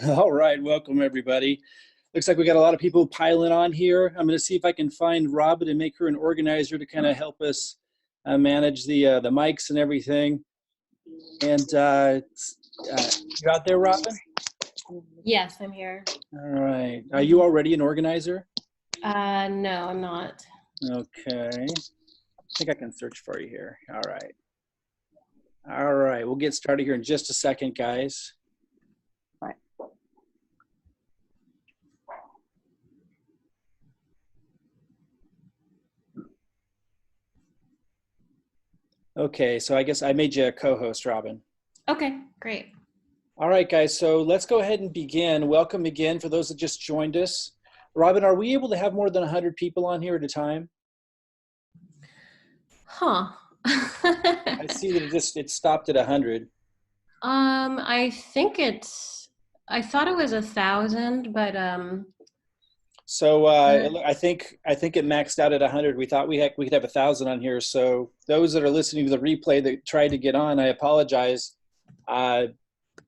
All right, welcome everybody. Looks like we got a lot of people piling on here. I'm going to see if I can find Robin and make her an organizer to kind of help us manage the mics and everything. And you out there, Robin? Yes, I'm here. All right. Are you already an organizer? No, I'm not. Okay. I think I can search for you here. All right. All right. We'll get started here in just a second, guys. Right. Okay. So I guess I made you a co-host, Robin. Okay, great. All right, guys, so let's go ahead and begin. Welcome again for those that just joined us. Robin, are we able to have more than 100 people on here at a time? Huh. I see that it stopped at 100. I think I thought it was 1,000, but So uh, I think it maxed out at 100. We thought we could have 1,000 on here. So those that are listening to the replay that tried to get on, I apologize. Uh,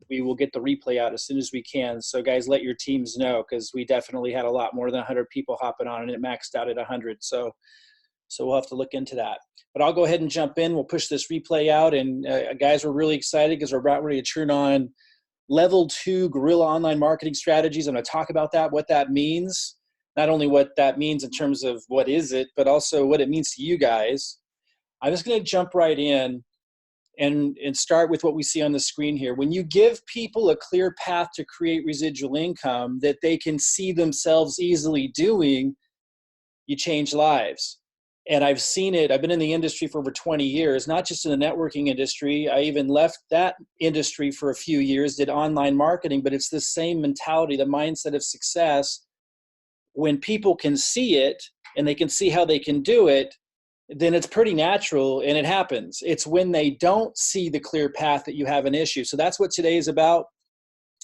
we will get the replay out as soon as we can. So guys, let your teams know because we definitely had a lot more than 100 people hopping on and it maxed out at 100. So we'll have to look into that. But I'll go ahead and jump in. We'll push this replay out. And guys, we're really excited because we're about ready to turn on level 2 guerrilla online marketing strategies. I'm going to talk about that, what that means, not only what that means in terms of what is it, but also what it means to you guys. I'm just going to jump right in and start with what we see on the screen here. When you give people a clear path to create residual income that they can see themselves easily doing, you change lives. And I've seen it. I've been in the industry for over 20 years, not just in the networking industry. I even left that industry for a few years, did online marketing, but it's the same mentality, the mindset of success. When people can see it and they can see how they can do it, then it's pretty natural and it happens. It's when they don't see the clear path that you have an issue. So that's what today is about.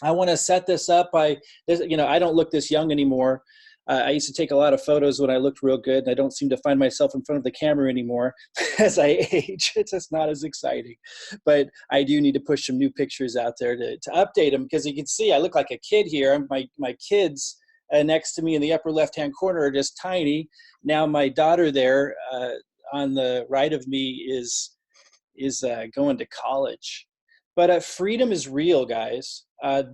I want to set this up by, I don't look this young anymore. I used to take a lot of photos when I looked real good, and I don't seem to find myself in front of the camera anymore as I age. It's just not as exciting. But I do need to push some new pictures out there to update them because you can see I look like a kid here. My kids next to me in the upper left-hand corner are just tiny. Now my daughter there on the right of me is going to college. But freedom is real, guys.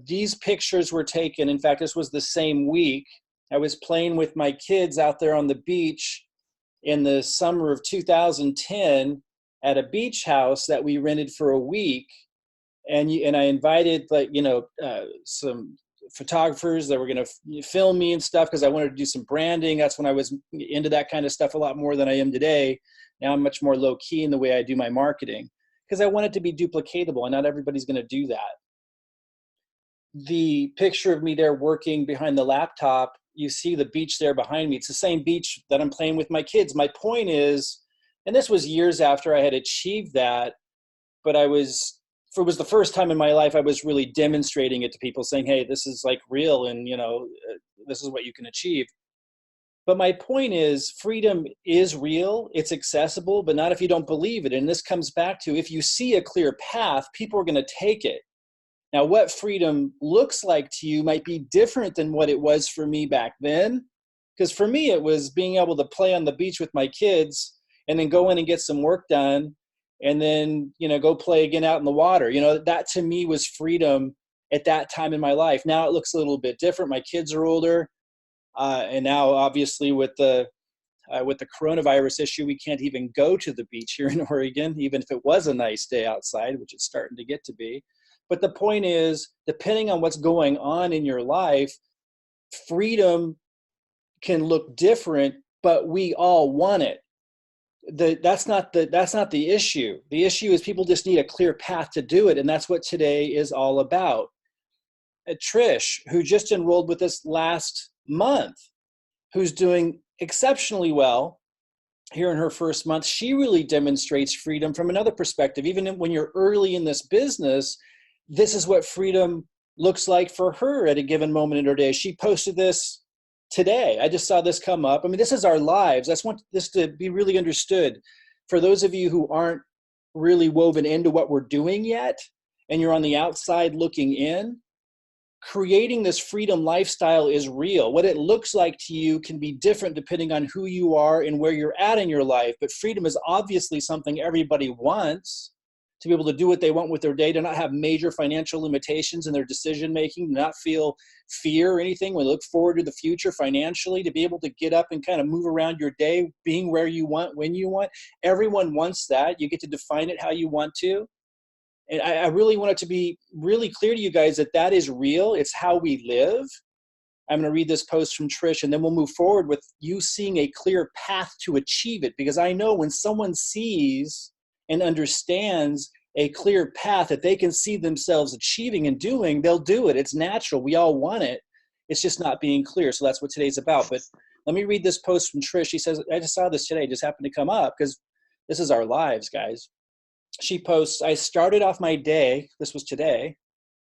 These pictures were taken. In fact, this was the same week. I was playing with my kids out there on the beach in the summer of 2010 at a beach house that we rented for a week. And I invited some photographers that were going to film me and stuff because I wanted to do some branding. That's when I was into that kind of stuff a lot more than I am today. Now I'm much more low key in the way I do my marketing because I want it to be duplicatable and not everybody's going to do that. The picture of me there working behind the laptop, you see the beach there behind me. It's the same beach that I'm playing with my kids. My point is, and this was years after I had achieved that, but it was the first time in my life I was really demonstrating it to people saying, hey, this is like real and, this is what you can achieve. But my point is freedom is real, it's accessible, but not if you don't believe it. And this comes back to if you see a clear path, people are going to take it. Now, what freedom looks like to you might be different than what it was for me back then. Because for me, it was being able to play on the beach with my kids and then go in and get some work done and then, go play again out in the water. That to me was freedom at that time in my life. Now it looks a little bit different. My kids are older. And now obviously with the coronavirus issue, we can't even go to the beach here in Oregon, even if it was a nice day outside, which it's starting to get to be. But the point is, depending on what's going on in your life, freedom can look different, but we all want it. That's not the issue. The issue is people just need a clear path to do it, and that's what today is all about. Trish, who just enrolled with us last month, who's doing exceptionally well here in her first month, she really demonstrates freedom from another perspective. Even when you're early in this business, this is what freedom looks like for her at a given moment in her day. She posted this today. I just saw this come up. I mean, this is our lives. I just want this to be really understood. For those of you who aren't really woven into what we're doing yet, and you're on the outside looking in, creating this freedom lifestyle is real. What it looks like to you can be different depending on who you are and where you're at in your life. But freedom is obviously something everybody wants, to be able to do what they want with their day, to not have major financial limitations in their decision making, to not feel fear or anything when they look forward to the future financially, to be able to get up and kind of move around your day, being where you want, when you want. Everyone wants that. You get to define it how you want to. And I really want it to be really clear to you guys that that is real. It's how we live. I'm going to read this post from Trish, and then we'll move forward with you seeing a clear path to achieve it. Because I know when someone sees and understands a clear path that they can see themselves achieving and doing, they'll do it. It's natural. We all want it. It's just not being clear. So that's what today's about. But let me read this post from Trish. She says, I just saw this today. It just happened to come up because this is our lives, guys. She posts, I started off my day, this was today,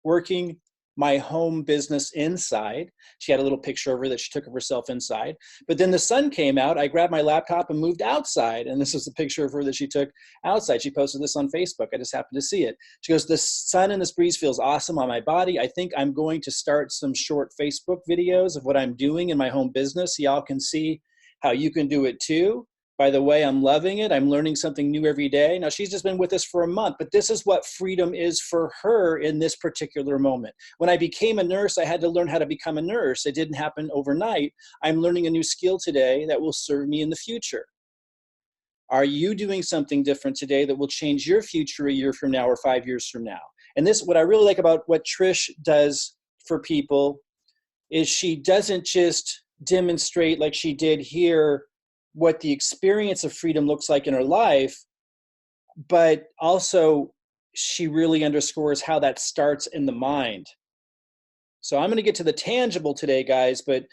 working my home business inside. She had a little picture of her that she took of herself inside. But then the sun came out. I grabbed my laptop and moved outside. And this was a picture of her that she took outside. She posted this on Facebook. I just happened to see it. She goes, the sun and this breeze feels awesome on my body. I think I'm going to start some short Facebook videos of what I'm doing in my home business. Y'all can see how you can do it too. By the way, I'm loving it. I'm learning something new every day. Now, she's just been with us for a month, but this is what freedom is for her in this particular moment. When I became a nurse, I had to learn how to become a nurse. It didn't happen overnight. I'm learning a new skill today that will serve me in the future. Are you doing something different today that will change your future a year from now or 5 years from now? And this, what I really like about what Trish does for people is she doesn't just demonstrate like she did here what the experience of freedom looks like in her life, but also she really underscores how that starts in the mind. So I'm going to get to the tangible today, guys, but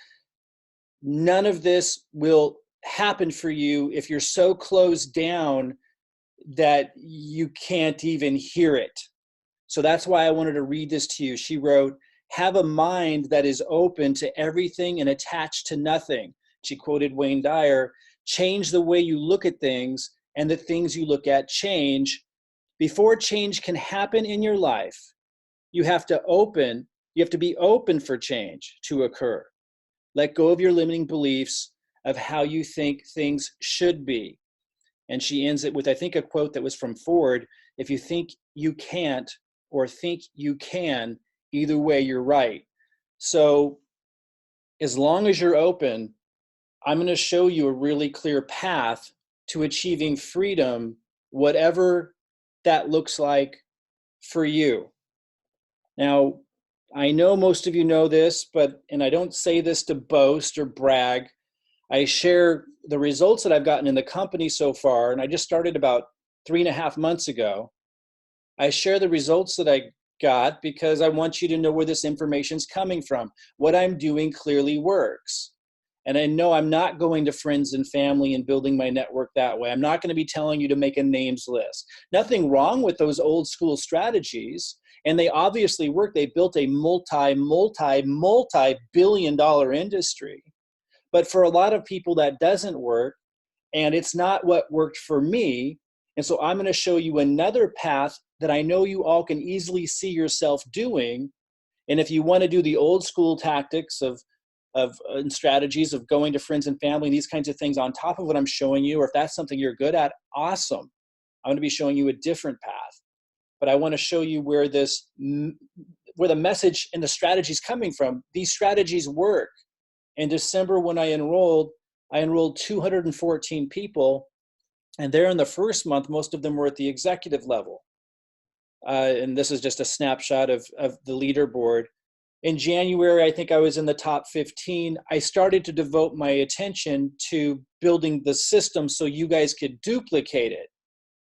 none of this will happen for you if you're so closed down that you can't even hear it. So that's why I wanted to read this to you. She wrote, have a mind that is open to everything and attached to nothing. She quoted Wayne Dyer, change the way you look at things and the things you look at change. Before change can happen in your life, you have to be open for change to occur. Let go of your limiting beliefs of how you think things should be. And she ends it with, I think, a quote that was from Ford, if you think you can't or think you can, either way, you're right. So as long as you're open, I'm going to show you a really clear path to achieving freedom, whatever that looks like for you. Now, I know most of you know this, and I don't say this to boast or brag. I share the results that I've gotten in the company so far, and I just started about 3.5 months ago. I share the results that I got because I want you to know where this information is coming from. What I'm doing clearly works. And I know I'm not going to friends and family and building my network that way. I'm not going to be telling you to make a names list. Nothing wrong with those old school strategies. And they obviously work. They built a multi-billion dollar industry. But for a lot of people, that doesn't work. And it's not what worked for me. And so I'm going to show you another path that I know you all can easily see yourself doing. And if you want to do the old school tactics and strategies of going to friends and family, these kinds of things on top of what I'm showing you, or if that's something you're good at, awesome. I'm going to be showing you a different path. But I want to show you where the message and the strategy is coming from. These strategies work. In December, when I enrolled 214 people. And there in the first month, most of them were at the executive level. And this is just a snapshot of the leaderboard. In January, I think I was in the top 15. I started to devote my attention to building the system so you guys could duplicate it.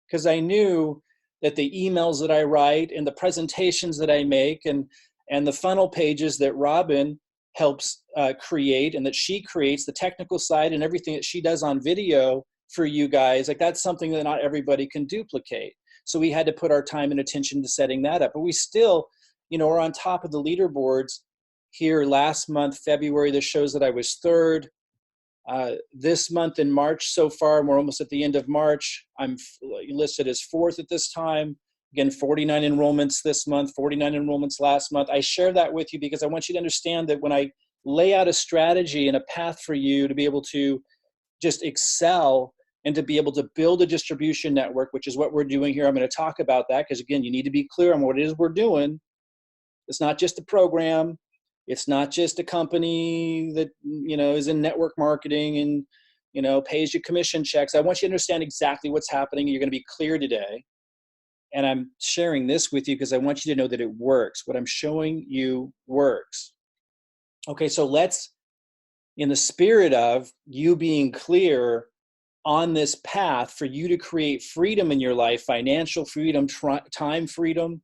Because I knew that the emails that I write and the presentations that I make and the funnel pages that Robin helps create and that she creates, the technical side and everything that she does on video for you guys, like that's something that not everybody can duplicate. So we had to put our time and attention to setting that up. But we still, are on top of the leaderboards here last month, February. This shows that I was third. This month in March so far, we're almost at the end of March. I'm listed as fourth at this time. Again, 49 enrollments this month, 49 enrollments last month. I share that with you because I want you to understand that when I lay out a strategy and a path for you to be able to just excel and to be able to build a distribution network, which is what we're doing here. I'm going to talk about that because, again, you need to be clear on what it is we're doing. It's not just a program. It's not just a company that, is in network marketing and, pays you commission checks. I want you to understand exactly what's happening. You're going to be clear today. And I'm sharing this with you because I want you to know that it works. What I'm showing you works. Okay, so let's, in the spirit of you being clear on this path for you to create freedom in your life, financial freedom, time freedom,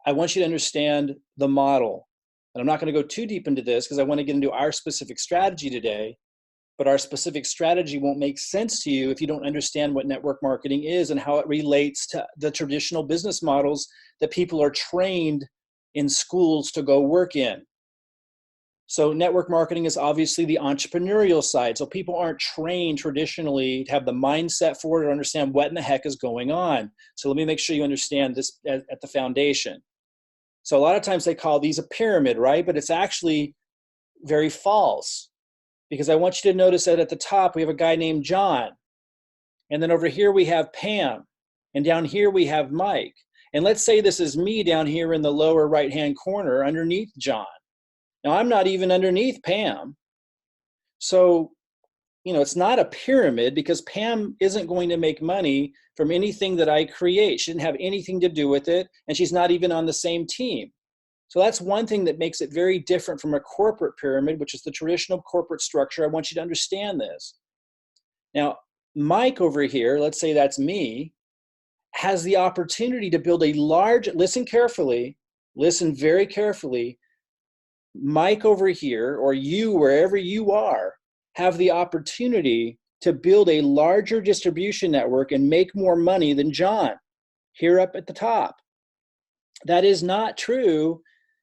I want you to understand the model. And I'm not going to go too deep into this because I want to get into our specific strategy today. But our specific strategy won't make sense to you if you don't understand what network marketing is and how it relates to the traditional business models that people are trained in schools to go work in. So network marketing is obviously the entrepreneurial side. So people aren't trained traditionally to have the mindset for it or understand what in the heck is going on. So let me make sure you understand this at the foundation. So a lot of times they call these a pyramid, right? But it's actually very false. Because I want you to notice that at the top, we have a guy named John. And then over here, we have Pam. And down here, we have Mike. And let's say this is me down here in the lower right-hand corner underneath John. Now, I'm not even underneath Pam. So, it's not a pyramid because Pam isn't going to make money from anything that I create. She didn't have anything to do with it. And she's not even on the same team. So that's one thing that makes it very different from a corporate pyramid, which is the traditional corporate structure. I want you to understand this. Now, Mike over here, let's say that's me, has the opportunity to build a large, listen carefully, listen very carefully. Mike over here, or you, wherever you are, have the opportunity to build a larger distribution network and make more money than John here up at the top. That is not true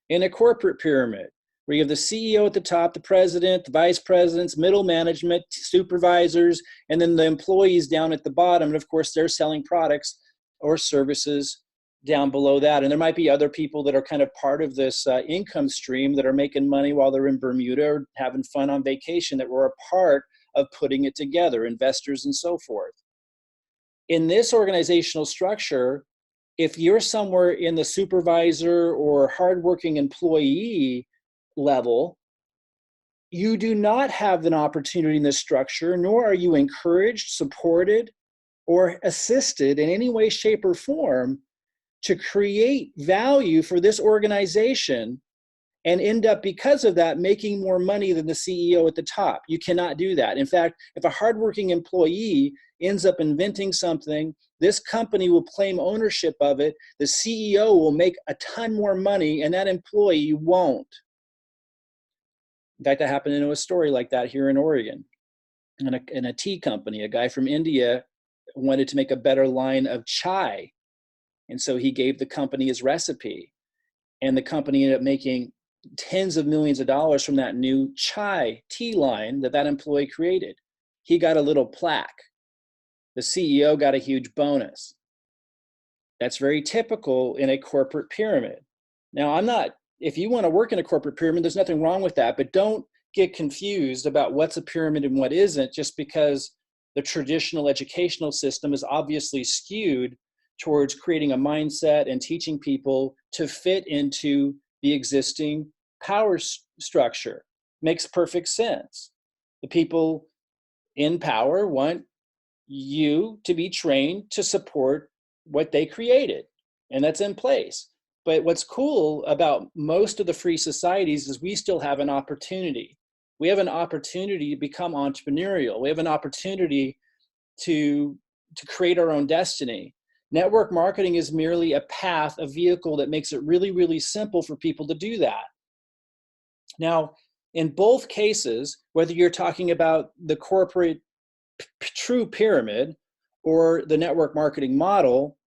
in a corporate pyramid, where you have the CEO at the top, the president, the vice presidents, middle management, supervisors, and then the employees down at the bottom. And of course, they're selling products or services down below that. And there might be other people that are kind of part of this income stream that are making money while they're in Bermuda or having fun on vacation that were a part of putting it together, investors and so forth. In this organizational structure, if you're somewhere in the supervisor or hardworking employee level, you do not have an opportunity in this structure, nor are you encouraged, supported, or assisted in any way, shape, or form to create value for this organization and end up, because of that, making more money than the CEO at the top. You cannot do that. In fact, if a hardworking employee ends up inventing something, this company will claim ownership of it, the CEO will make a ton more money, and that employee won't. In fact, I happen to know a story like that here in Oregon. In a tea company, a guy from India wanted to make a better line of chai. And so he gave the company his recipe. And the company ended up making tens of millions of dollars from that new chai tea line that employee created. He got a little plaque. The CEO got a huge bonus. That's very typical in a corporate pyramid. Now, if you want to work in a corporate pyramid, there's nothing wrong with that, but don't get confused about what's a pyramid and what isn't, just because the traditional educational system is obviously skewed towards creating a mindset and teaching people to fit into the existing power structure. Makes perfect sense. The people in power want you to be trained to support what they created, and that's in place. But what's cool about most of the free societies is we still have an opportunity. We have an opportunity to become entrepreneurial. We have an opportunity to create our own destiny. Network marketing is merely a path, a vehicle that makes it really, really simple for people to do that. Now, in both cases, whether you're talking about the corporate true pyramid or the network marketing model,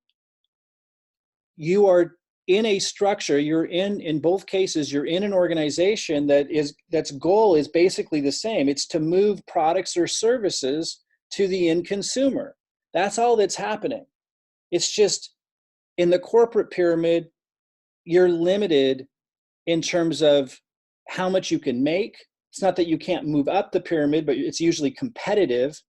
you are in a structure, in both cases, you're in an organization that's goal is basically the same. It's to move products or services to the end consumer. That's all that's happening. It's just In the corporate pyramid, you're limited in terms of how much you can make. It's not that you can't move up the pyramid, but it's usually competitive.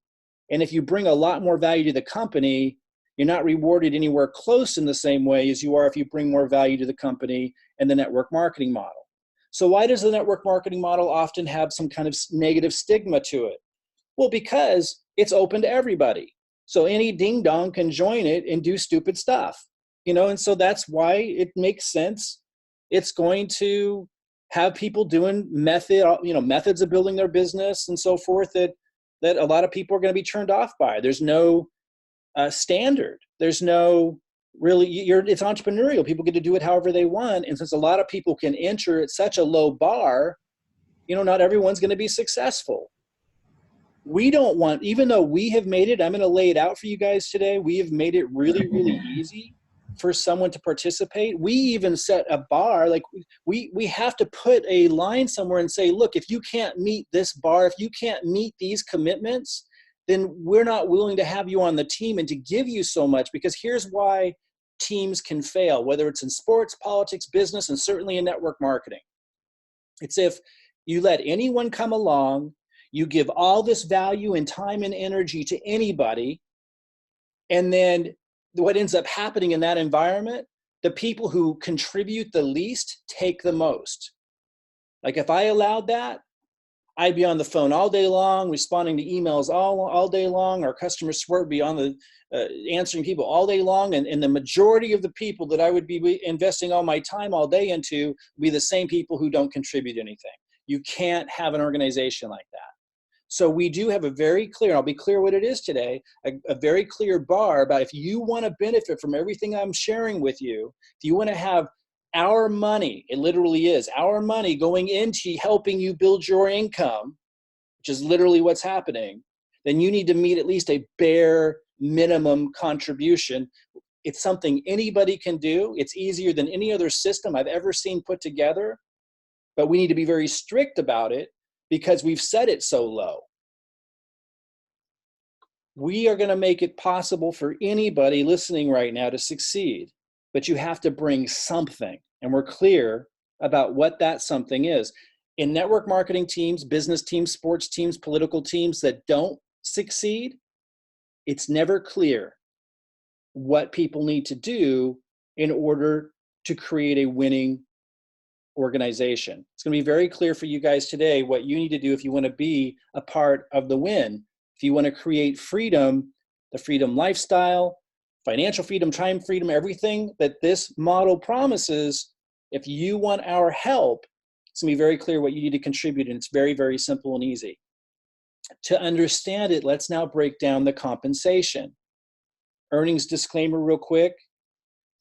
And if you bring a lot more value to the company, you're not rewarded anywhere close in the same way as you are if you bring more value to the company and the network marketing model. So why does the network marketing model often have some kind of negative stigma to it? Well, because it's open to everybody. So any ding dong can join it and do stupid stuff, and so that's why it makes sense. It's going to have people doing methods of building their business and so forth that a lot of people are going to be turned off by. There's no standard. There's no really, it's entrepreneurial. People get to do it however they want. And since a lot of people can enter at such a low bar, not everyone's going to be successful. We don't want, even though we have made it, I'm going to lay it out for you guys today. We have made it really, really easy for someone to participate. We even set a bar, like we have to put a line somewhere and say, look, if you can't meet this bar, if you can't meet these commitments, then we're not willing to have you on the team and to give you so much, because here's why teams can fail, whether it's in sports, politics, business, and certainly in network marketing. It's if you let anyone come along, you give all this value and time and energy to anybody, and then what ends up happening in that environment, the people who contribute the least take the most. Like if I allowed that, I'd be on the phone all day long, responding to emails all day long. Our customer support would be on the answering people all day long. And the majority of the people that I would be investing all my time all day into would be the same people who don't contribute anything. You can't have an organization like that. So we do have a very clear, I'll be clear what it is today, a very clear bar about if you want to benefit from everything I'm sharing with you, if you want to have our money, it literally is our money going into helping you build your income, which is literally what's happening, then you need to meet at least a bare minimum contribution. It's something anybody can do. It's easier than any other system I've ever seen put together, but we need to be very strict about it because we've set it so low. We are going to make it possible for anybody listening right now to succeed, but you have to bring something. And we're clear about what that something is. In network marketing teams, business teams, sports teams, political teams that don't succeed, it's never clear what people need to do in order to create a winning organization. It's going to be very clear for you guys today what you need to do if you want to be a part of the win. If you want to create freedom, the freedom lifestyle, financial freedom, time freedom, everything that this model promises, if you want our help, it's going to be very clear what you need to contribute, and it's very, very simple and easy. To understand it, let's now break down the compensation. Earnings disclaimer real quick.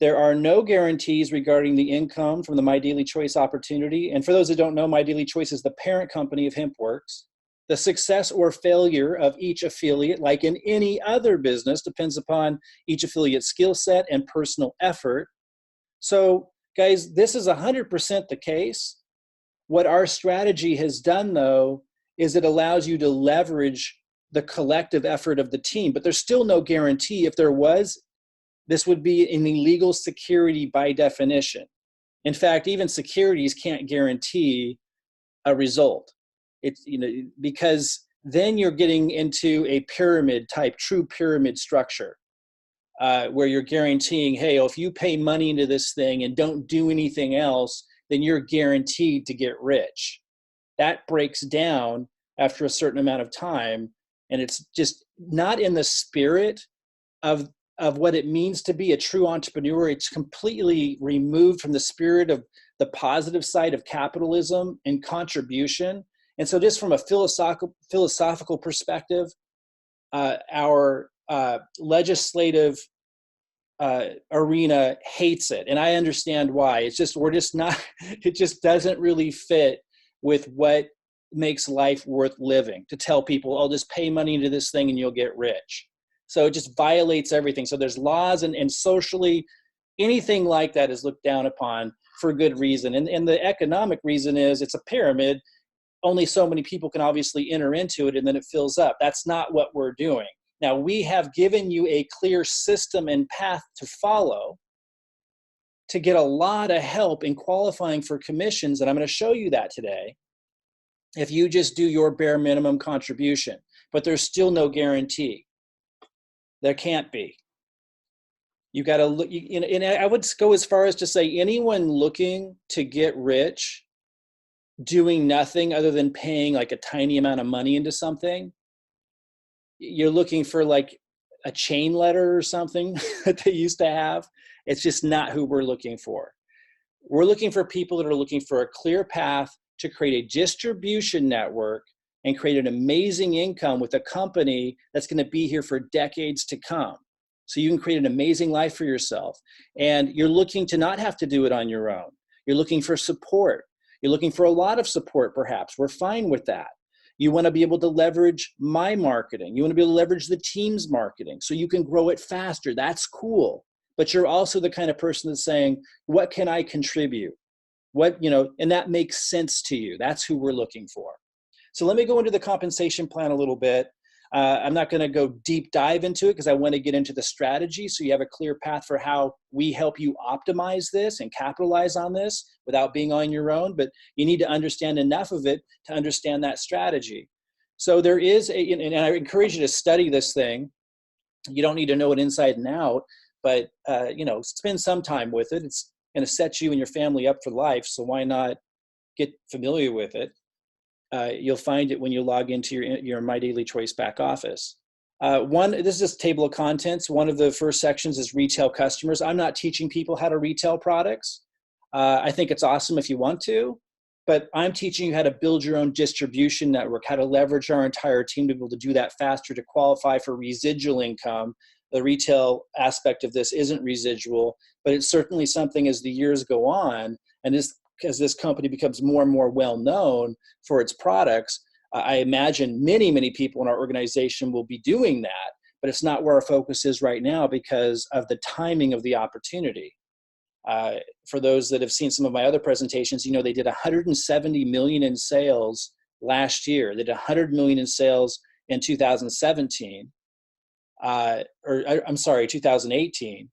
There are no guarantees regarding the income from the My Daily Choice opportunity. And for those that don't know, My Daily Choice is the parent company of HempWorx. The success or failure of each affiliate, like in any other business, depends upon each affiliate's skill set and personal effort. So, guys, this is 100% the case. What our strategy has done, though, is it allows you to leverage the collective effort of the team. But there's still no guarantee. If there was, this would be an illegal security by definition. In fact, even securities can't guarantee a result. It's, because then you're getting into a pyramid type, true pyramid structure, where you're guaranteeing, hey, if you pay money into this thing and don't do anything else, then you're guaranteed to get rich. That breaks down after a certain amount of time, and it's just not in the spirit of what it means to be a true entrepreneur. It's completely removed from the spirit of the positive side of capitalism and contribution. And so just from a philosophical perspective, our legislative arena hates it. And I understand why. It's just, it just doesn't really fit with what makes life worth living, to tell people, oh, just pay money into this thing and you'll get rich. So it just violates everything. So there's laws and socially, anything like that is looked down upon for good reason. And the economic reason is it's a pyramid. Only so many people can obviously enter into it, and then it fills up. That's not what we're doing. Now, we have given you a clear system and path to follow. to get a lot of help in qualifying for commissions, and I'm going to show you that today, if you just do your bare minimum contribution. But there's still no guarantee. There can't be. You got to look, and I would go as far as to say anyone looking to get rich doing nothing other than paying like a tiny amount of money into something, you're looking for like a chain letter or something that they used to have. It's just not who we're looking for. We're looking for people that are looking for a clear path to create a distribution network and create an amazing income with a company that's going to be here for decades to come. So you can create an amazing life for yourself. And you're looking to not have to do it on your own. You're looking for support. You're looking for a lot of support, perhaps. We're fine with that. You want to be able to leverage my marketing. You want to be able to leverage the team's marketing so you can grow it faster. That's cool. But you're also the kind of person that's saying, what can I contribute? And that makes sense to you. That's who we're looking for. So let me go into the compensation plan a little bit. I'm not going to go deep dive into it because I want to get into the strategy so you have a clear path for how we help you optimize this and capitalize on this without being on your own. But you need to understand enough of it to understand that strategy. So there is and I encourage you to study this thing. You don't need to know it inside and out, but spend some time with it. It's going to set you and your family up for life. So why not get familiar with it? You'll find it when you log into your My Daily Choice back office. This is just a table of contents. One of the first sections is retail customers. I'm not teaching people how to retail products. I think it's awesome if you want to, but I'm teaching you how to build your own distribution network, how to leverage our entire team to be able to do that faster, to qualify for residual income. The retail aspect of this isn't residual, but it's certainly something as the years go on, and as this company becomes more and more well-known for its products, I imagine many, many people in our organization will be doing that, but it's not where our focus is right now because of the timing of the opportunity. For those that have seen some of my other presentations, they did 170 million in sales last year. They did 100 million in sales in 2017, 2018.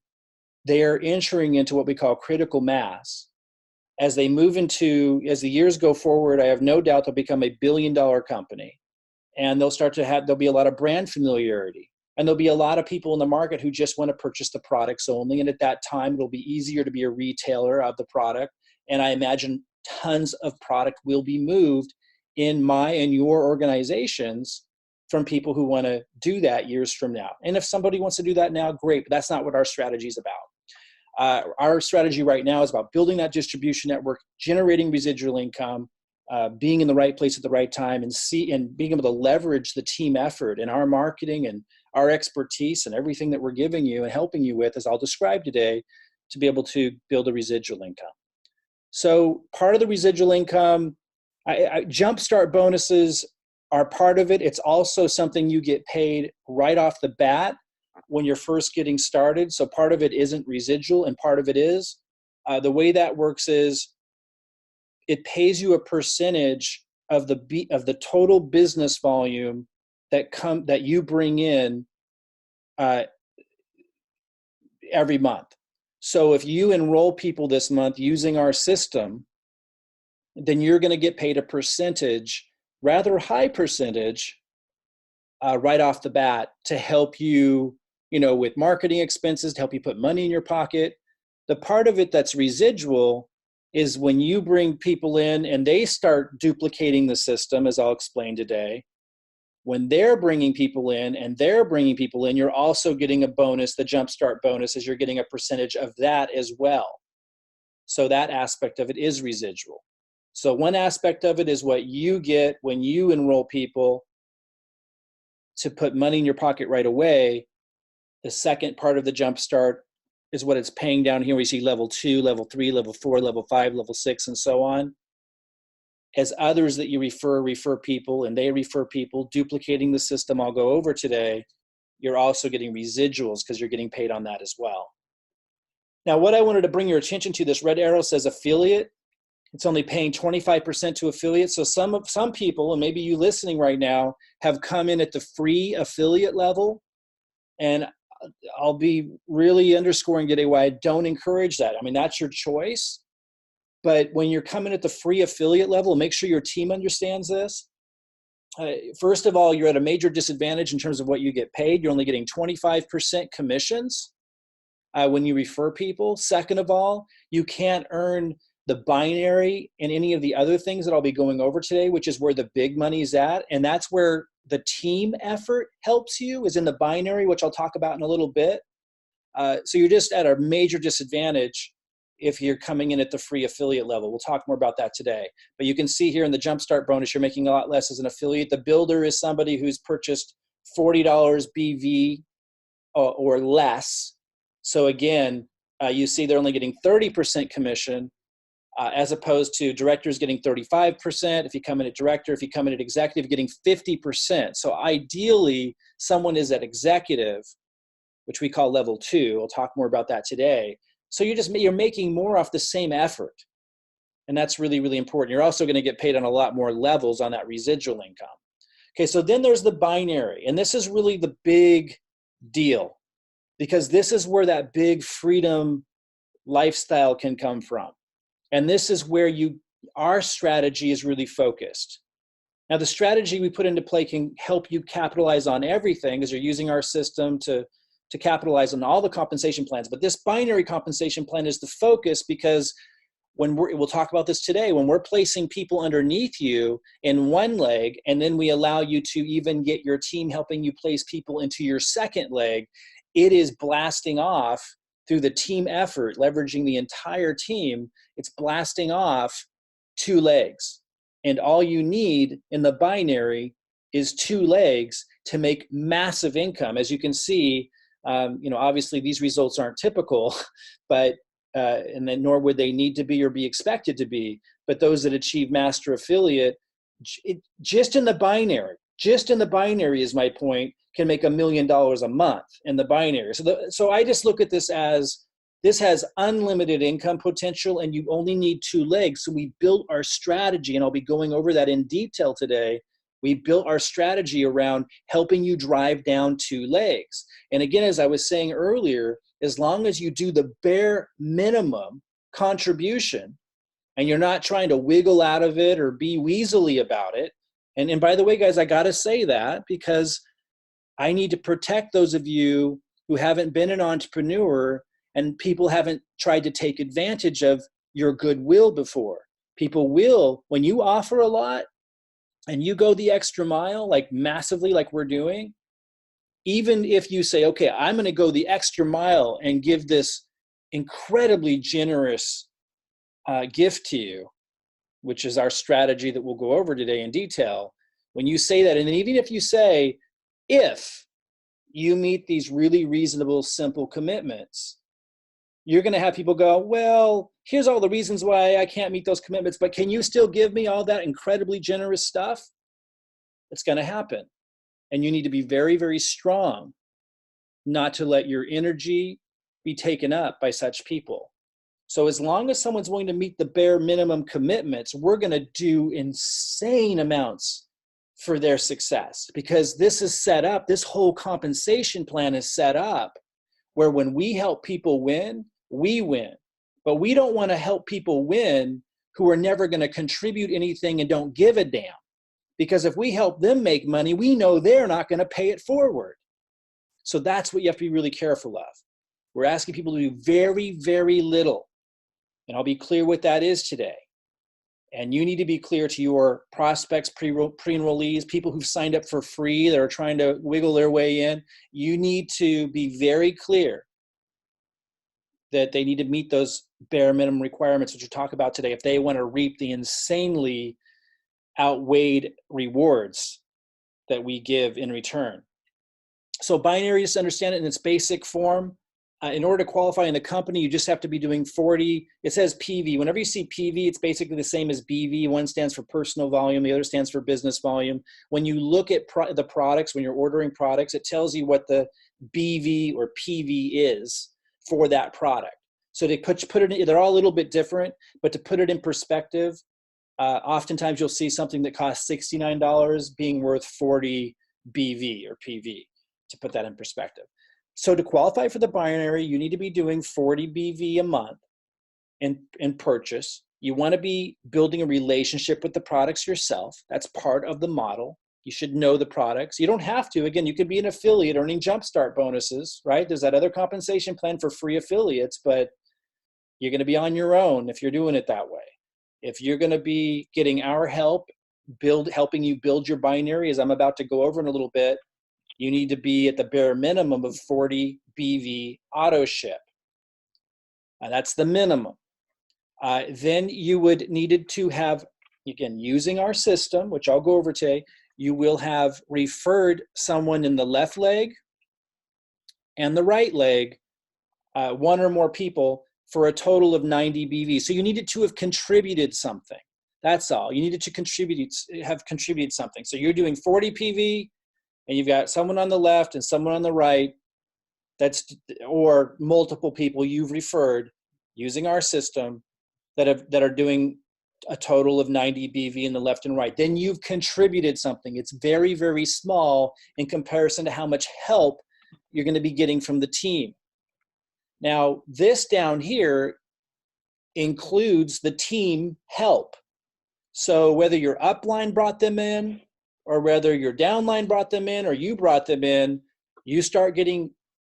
They are entering into what we call critical mass. As the years go forward, I have no doubt they'll become $1 billion company, and there'll be a lot of brand familiarity, and there'll be a lot of people in the market who just want to purchase the products only. And at that time, it'll be easier to be a retailer of the product. And I imagine tons of product will be moved in my and your organizations from people who want to do that years from now. And if somebody wants to do that now, great, but that's not what our strategy is about. Our strategy right now is about building that distribution network, generating residual income, being in the right place at the right time, and being able to leverage the team effort and our marketing and our expertise and everything that we're giving you and helping you with, as I'll describe today, to be able to build a residual income. So part of the residual income, jumpstart bonuses are part of it. It's also something you get paid right off the bat when you're first getting started. So part of it isn't residual and part of it is. The way that works is it pays you a percentage of the total business volume that you bring in every month. So if you enroll people this month using our system, then you're going to get paid a percentage, rather high percentage, right off the bat to help you, with marketing expenses, to help you put money in your pocket. The part of it that's residual is when you bring people in and they start duplicating the system, as I'll explain today. When they're bringing people in, you're also getting a bonus, the jumpstart bonus, is you're getting a percentage of that as well. So that aspect of it is residual. So one aspect of it is what you get when you enroll people to put money in your pocket right away. The second part of the jumpstart is what it's paying down here. We see level 2, level 3, level 4, level 5, level 6, and so on. As others that you refer people, and they refer people, duplicating the system I'll go over today, you're also getting residuals because you're getting paid on that as well. Now, what I wanted to bring your attention to, this red arrow says affiliate. It's only paying 25% to affiliates. So some people, and maybe you listening right now, have come in at the free affiliate level. And I'll be really underscoring today why I don't encourage that. I mean, that's your choice. But when you're coming at the free affiliate level, make sure your team understands this. First of all, you're at a major disadvantage in terms of what you get paid. You're only getting 25% commissions when you refer people. Second of all, you can't earn the binary and any of the other things that I'll be going over today, which is where the big money is at. And that's where the team effort helps you, is in the binary, which I'll talk about in a little bit. So you're just at a major disadvantage if you're coming in at the free affiliate level. We'll talk more about that today. But you can see here in the Jumpstart bonus, you're making a lot less as an affiliate. The builder is somebody who's purchased $40 BV or less. So again, you see they're only getting 30% commission, as opposed to directors getting 35%. If you come in at director, if you come in at executive, getting 50%. So ideally, someone is at executive, which we call level 2. We'll talk more about that today. So you're making more off the same effort. And that's really, really important. You're also going to get paid on a lot more levels on that residual income. Okay, so then there's the binary. And this is really the big deal, because this is where that big freedom lifestyle can come from. And this is where our strategy is really focused. Now, the strategy we put into play can help you capitalize on everything, as you're using our system to capitalize on all the compensation plans. But this binary compensation plan is the focus, because we'll talk about this today, when we're placing people underneath you in one leg, and then we allow you to even get your team helping you place people into your second leg, it is blasting off through the team effort, leveraging the entire team. It's blasting off 2 legs. And all you need in the binary is 2 legs to make massive income. As you can see, obviously these results aren't typical, but and then nor would they need to be or be expected to be. But those that achieve master affiliate, just in the binary is my point, can make $1 million a month in the binary. So I just look at this as, this has unlimited income potential, and you only need 2 legs. So we built our strategy, and I'll be going over that in detail today. We built our strategy around helping you drive down 2 legs. And again, as I was saying earlier, as long as you do the bare minimum contribution, and you're not trying to wiggle out of it or be weaselly about it. And by the way, guys, I got to say that because I need to protect those of you who haven't been an entrepreneur and people haven't tried to take advantage of your goodwill before. People will, when you offer a lot and you go the extra mile, like massively, like we're doing, even if you say, okay, I'm going to go the extra mile and give this incredibly generous gift to you, which is our strategy that we'll go over today in detail. When you say that, and even if you say, if you meet these really reasonable, simple commitments, you're going to have people go, well, here's all the reasons why I can't meet those commitments, but can you still give me all that incredibly generous stuff? It's going to happen. And you need to be very, very strong not to let your energy be taken up by such people. So as long as someone's willing to meet the bare minimum commitments, we're going to do insane amounts for their success, because this is set up, this whole compensation plan is set up where when we help people win, we win. But we don't want to help people win who are never going to contribute anything and don't give a damn. Because if we help them make money, we know they're not going to pay it forward. So that's what you have to be really careful of. We're asking people to do very, very little. And I'll be clear what that is today. And you need to be clear to your prospects, pre-enrollees, people who've signed up for free that are trying to wiggle their way in. You need to be very clear that they need to meet those bare minimum requirements, which we'll talk about today, if they want to reap the insanely outweighed rewards that we give in return. So binary, just understand it in its basic form. In order to qualify in the company, you just have to be doing 40. It says PV. Whenever you see PV, it's basically the same as BV. One stands for personal volume. The other stands for business volume. When you look at the products, when you're ordering products, it tells you what the BV or PV is for that product. So to put it in, they're all a little bit different, but to put it in perspective, oftentimes you'll see something that costs $69 being worth 40 BV or PV, to put that in perspective. So to qualify for the binary, you need to be doing 40 BV a month in purchase. You want to be building a relationship with the products yourself. That's part of the model. You should know the products. You don't have to. Again, you could be an affiliate earning jumpstart bonuses, right? There's that other compensation plan for free affiliates, but you're going to be on your own if you're doing it that way. If you're going to be getting our help, helping you build your binary, as I'm about to go over in a little bit, you need to be at the bare minimum of 40 BV auto ship. That's the minimum. Then you would needed to have, again, using our system, which I'll go over today, you will have referred someone in the left leg and the right leg, one or more people, for a total of 90 BV. So you needed to have contributed something. That's all. You needed to have contributed something. So you're doing 40 PV, and you've got someone on the left and someone on the right, or multiple people you've referred using our system that are doing a total of 90 BV in the left and right. Then you've contributed something. It's very, very small in comparison to how much help you're going to be getting from the team. Now, this down here includes the team help. So whether your upline brought them in, or whether your downline brought them in, or you brought them in, you start getting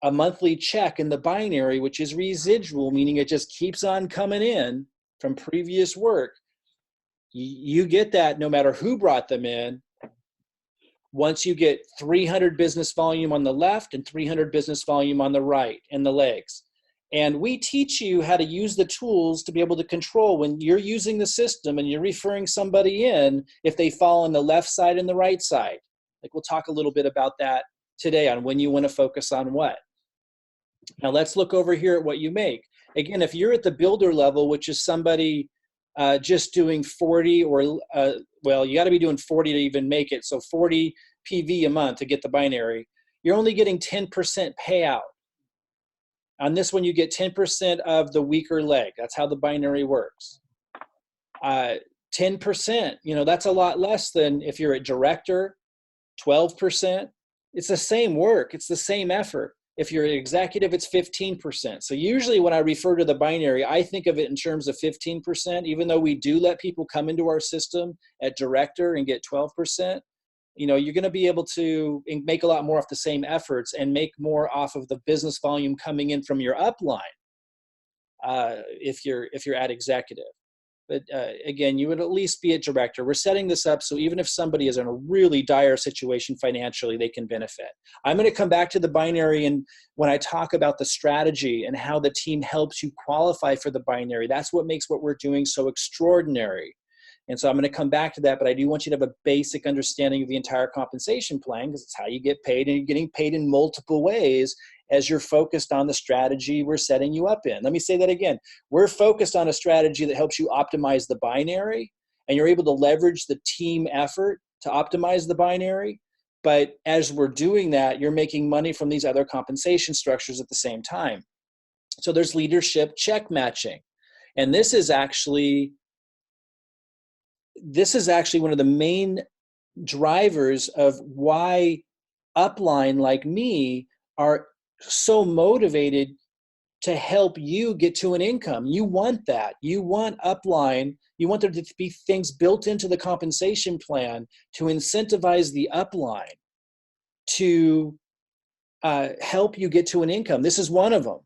a monthly check in the binary, which is residual, meaning it just keeps on coming in from previous work. You get that no matter who brought them in. Once you get 300 business volume on the left and 300 business volume on the right and the legs. And we teach you how to use the tools to be able to control when you're using the system and you're referring somebody in, if they fall on the left side and the right side. Like, we'll talk a little bit about that today on when you want to focus on what. Now let's look over here at what you make. Again, if you're at the builder level, which is somebody just doing 40 or, well, you got to be doing 40 to even make it. So 40 PV a month to get the binary. You're only getting 10% payout. On this one, you get 10% of the weaker leg. That's how the binary works. 10%, that's a lot less than if you're a director, 12%. It's the same work. It's the same effort. If you're an executive, it's 15%. So usually when I refer to the binary, I think of it in terms of 15%, even though we do let people come into our system at director and get 12%. You're going to be able to make a lot more off the same efforts and make more off of the business volume coming in from your upline if you're at executive. But again, you would at least be a director. We're setting this up so even if somebody is in a really dire situation financially, they can benefit. I'm going to come back to the binary, and when I talk about the strategy and how the team helps you qualify for the binary, that's what makes what we're doing so extraordinary. And so I'm going to come back to that, but I do want you to have a basic understanding of the entire compensation plan, because it's how you get paid, and you're getting paid in multiple ways as you're focused on the strategy we're setting you up in. Let me say that again. We're focused on a strategy that helps you optimize the binary, and you're able to leverage the team effort to optimize the binary. But as we're doing that, you're making money from these other compensation structures at the same time. So there's leadership check matching. And this is actually one of the main drivers of why upline like me are so motivated to help you get to an income. You want that. You want upline. You want there to be things built into the compensation plan to incentivize the upline to help you get to an income. This is one of them.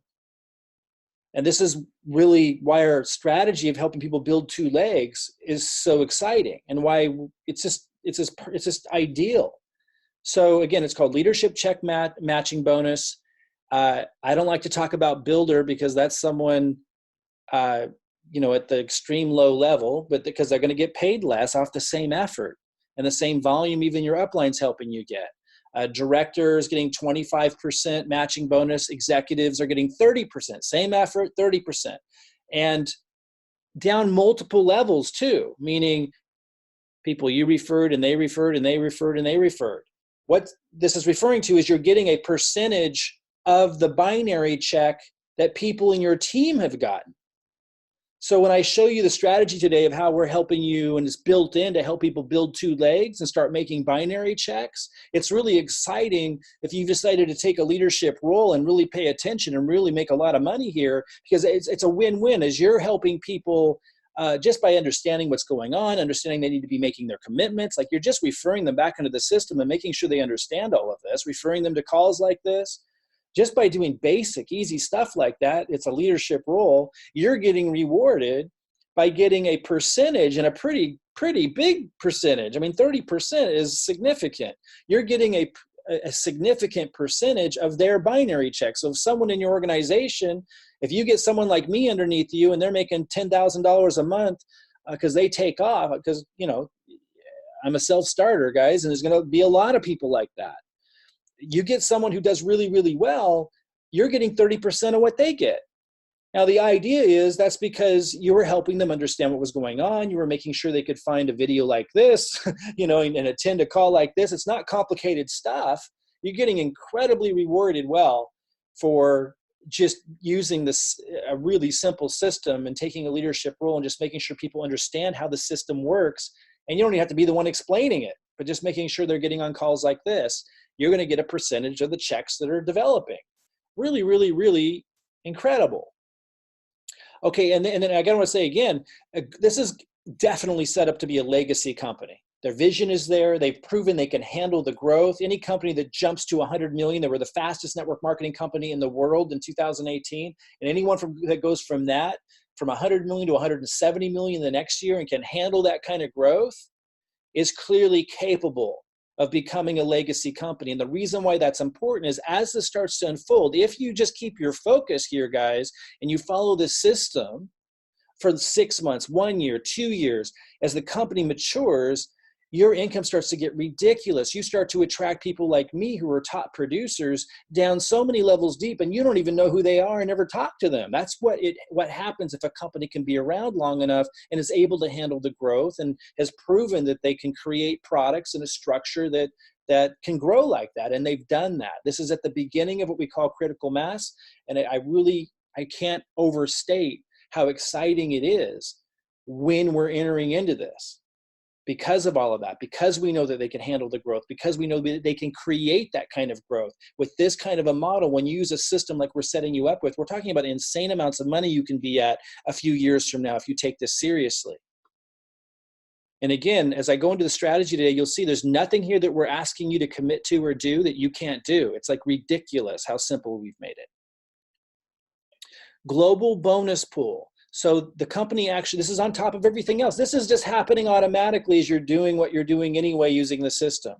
And this is really why our strategy of helping people build two legs is so exciting, and why it's just ideal. So again, it's called leadership check matching bonus. I don't like to talk about builder because that's someone, at the extreme low level, but because they're going to get paid less off the same effort and the same volume even your upline's helping you get. Directors getting 25% matching bonus. Executives are getting 30%. Same effort, 30%. And down multiple levels too, meaning people you referred and they referred and they referred and they referred. What this is referring to is you're getting a percentage of the binary check that people in your team have gotten. So when I show you the strategy today of how we're helping you, and it's built in to help people build two legs and start making binary checks, it's really exciting if you've decided to take a leadership role and really pay attention and really make a lot of money here, because it's a win-win as you're helping people just by understanding what's going on, understanding they need to be making their commitments. Like, you're just referring them back into the system and making sure they understand all of this, referring them to calls like this. Just by doing basic, easy stuff like that, it's a leadership role. You're getting rewarded by getting a percentage, and a pretty big percentage. I mean, 30% is significant. You're getting a significant percentage of their binary check. So if someone in your organization, if you get someone like me underneath you and they're making $10,000 a month because they take off, because, you know, I'm a self-starter, guys, and there's going to be a lot of people like that. You get someone who does really, really well, you're getting 30% of what they get. Now, the idea is that's because you were helping them understand what was going on. You were making sure they could find a video like this, you know, and attend a call like this. It's not complicated stuff. You're getting incredibly rewarded well for just using this a really simple system and taking a leadership role and just making sure people understand how the system works. And you don't even have to be the one explaining it, but just making sure they're getting on calls like this. You're going to get a percentage of the checks that are developing. Really, really, really incredible. Okay, and then I want to say again, this is definitely set up to be a legacy company. Their vision is there. They've proven they can handle the growth. Any company that jumps to 100 million, they were the fastest network marketing company in the world in 2018. And anyone that goes from 100 million to 170 million the next year and can handle that kind of growth is clearly capable of becoming a legacy company. And the reason why that's important is as this starts to unfold, if you just keep your focus here, guys, and you follow this system for 6 months, 1 year, 2 years, as the company matures, your income starts to get ridiculous. You start to attract people like me who are top producers down so many levels deep, and you don't even know who they are and never talk to them. That's what happens if a company can be around long enough and is able to handle the growth and has proven that they can create products in a structure that can grow like that. And they've done that. This is at the beginning of what we call critical mass. And I can't overstate how exciting it is when we're entering into this. Because of all of that, because we know that they can handle the growth, because we know that they can create that kind of growth with this kind of a model. When you use a system like we're setting you up with, we're talking about insane amounts of money you can be at a few years from now if you take this seriously. And again, as I go into the strategy today, you'll see there's nothing here that we're asking you to commit to or do that you can't do. It's like ridiculous how simple we've made it. Global bonus pool. So the company actually, this is on top of everything else. This is just happening automatically as you're doing what you're doing anyway using the system.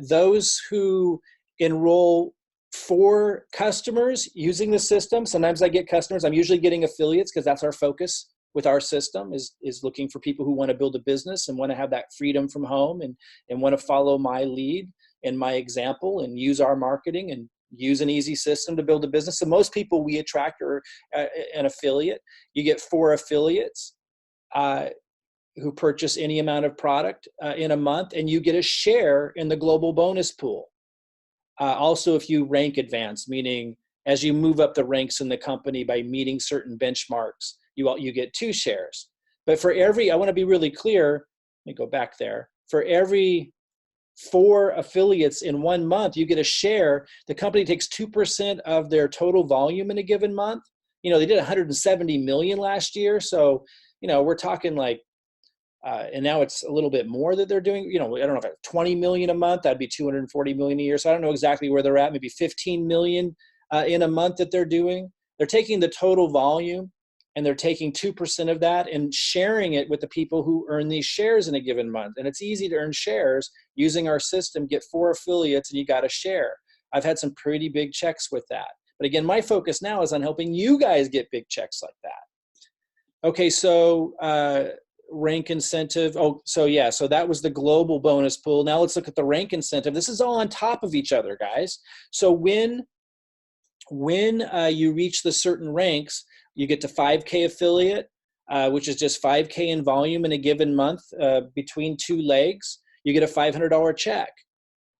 Those who enroll for customers using the system, sometimes I get customers. I'm usually getting affiliates because that's our focus with our system is looking for people who want to build a business and want to have that freedom from home and want to follow my lead and my example and use our marketing and use an easy system to build a business. So most people we attract are an affiliate. You get 4 affiliates who purchase any amount of product in a month, and you get a share in the global bonus pool. Also, if you rank advance, meaning as you move up the ranks in the company by meeting certain benchmarks, you get 2 shares. But for every, I want to be really clear, let me go back there. For every 4 affiliates in 1 month, you get a share. The company takes 2% of their total volume in a given month. You know, they did 170 million last year. So, you know, we're talking like, and now it's a little bit more that they're doing, you know, I don't know if it's 20 million a month, that'd be 240 million a year. So I don't know exactly where they're at, maybe 15 million in a month that they're doing. They're taking the total volume and they're taking 2% of that and sharing it with the people who earn these shares in a given month. And it's easy to earn shares using our system. Get 4 affiliates and you got a share. I've had some pretty big checks with that. But again, my focus now is on helping you guys get big checks like that. Okay, so rank incentive. Oh, so yeah, so that was the global bonus pool. Now let's look at the rank incentive. This is all on top of each other, guys. So when you reach the certain ranks, you get to 5K affiliate, which is just 5K in volume in a given month between 2 legs. You get a $500 check.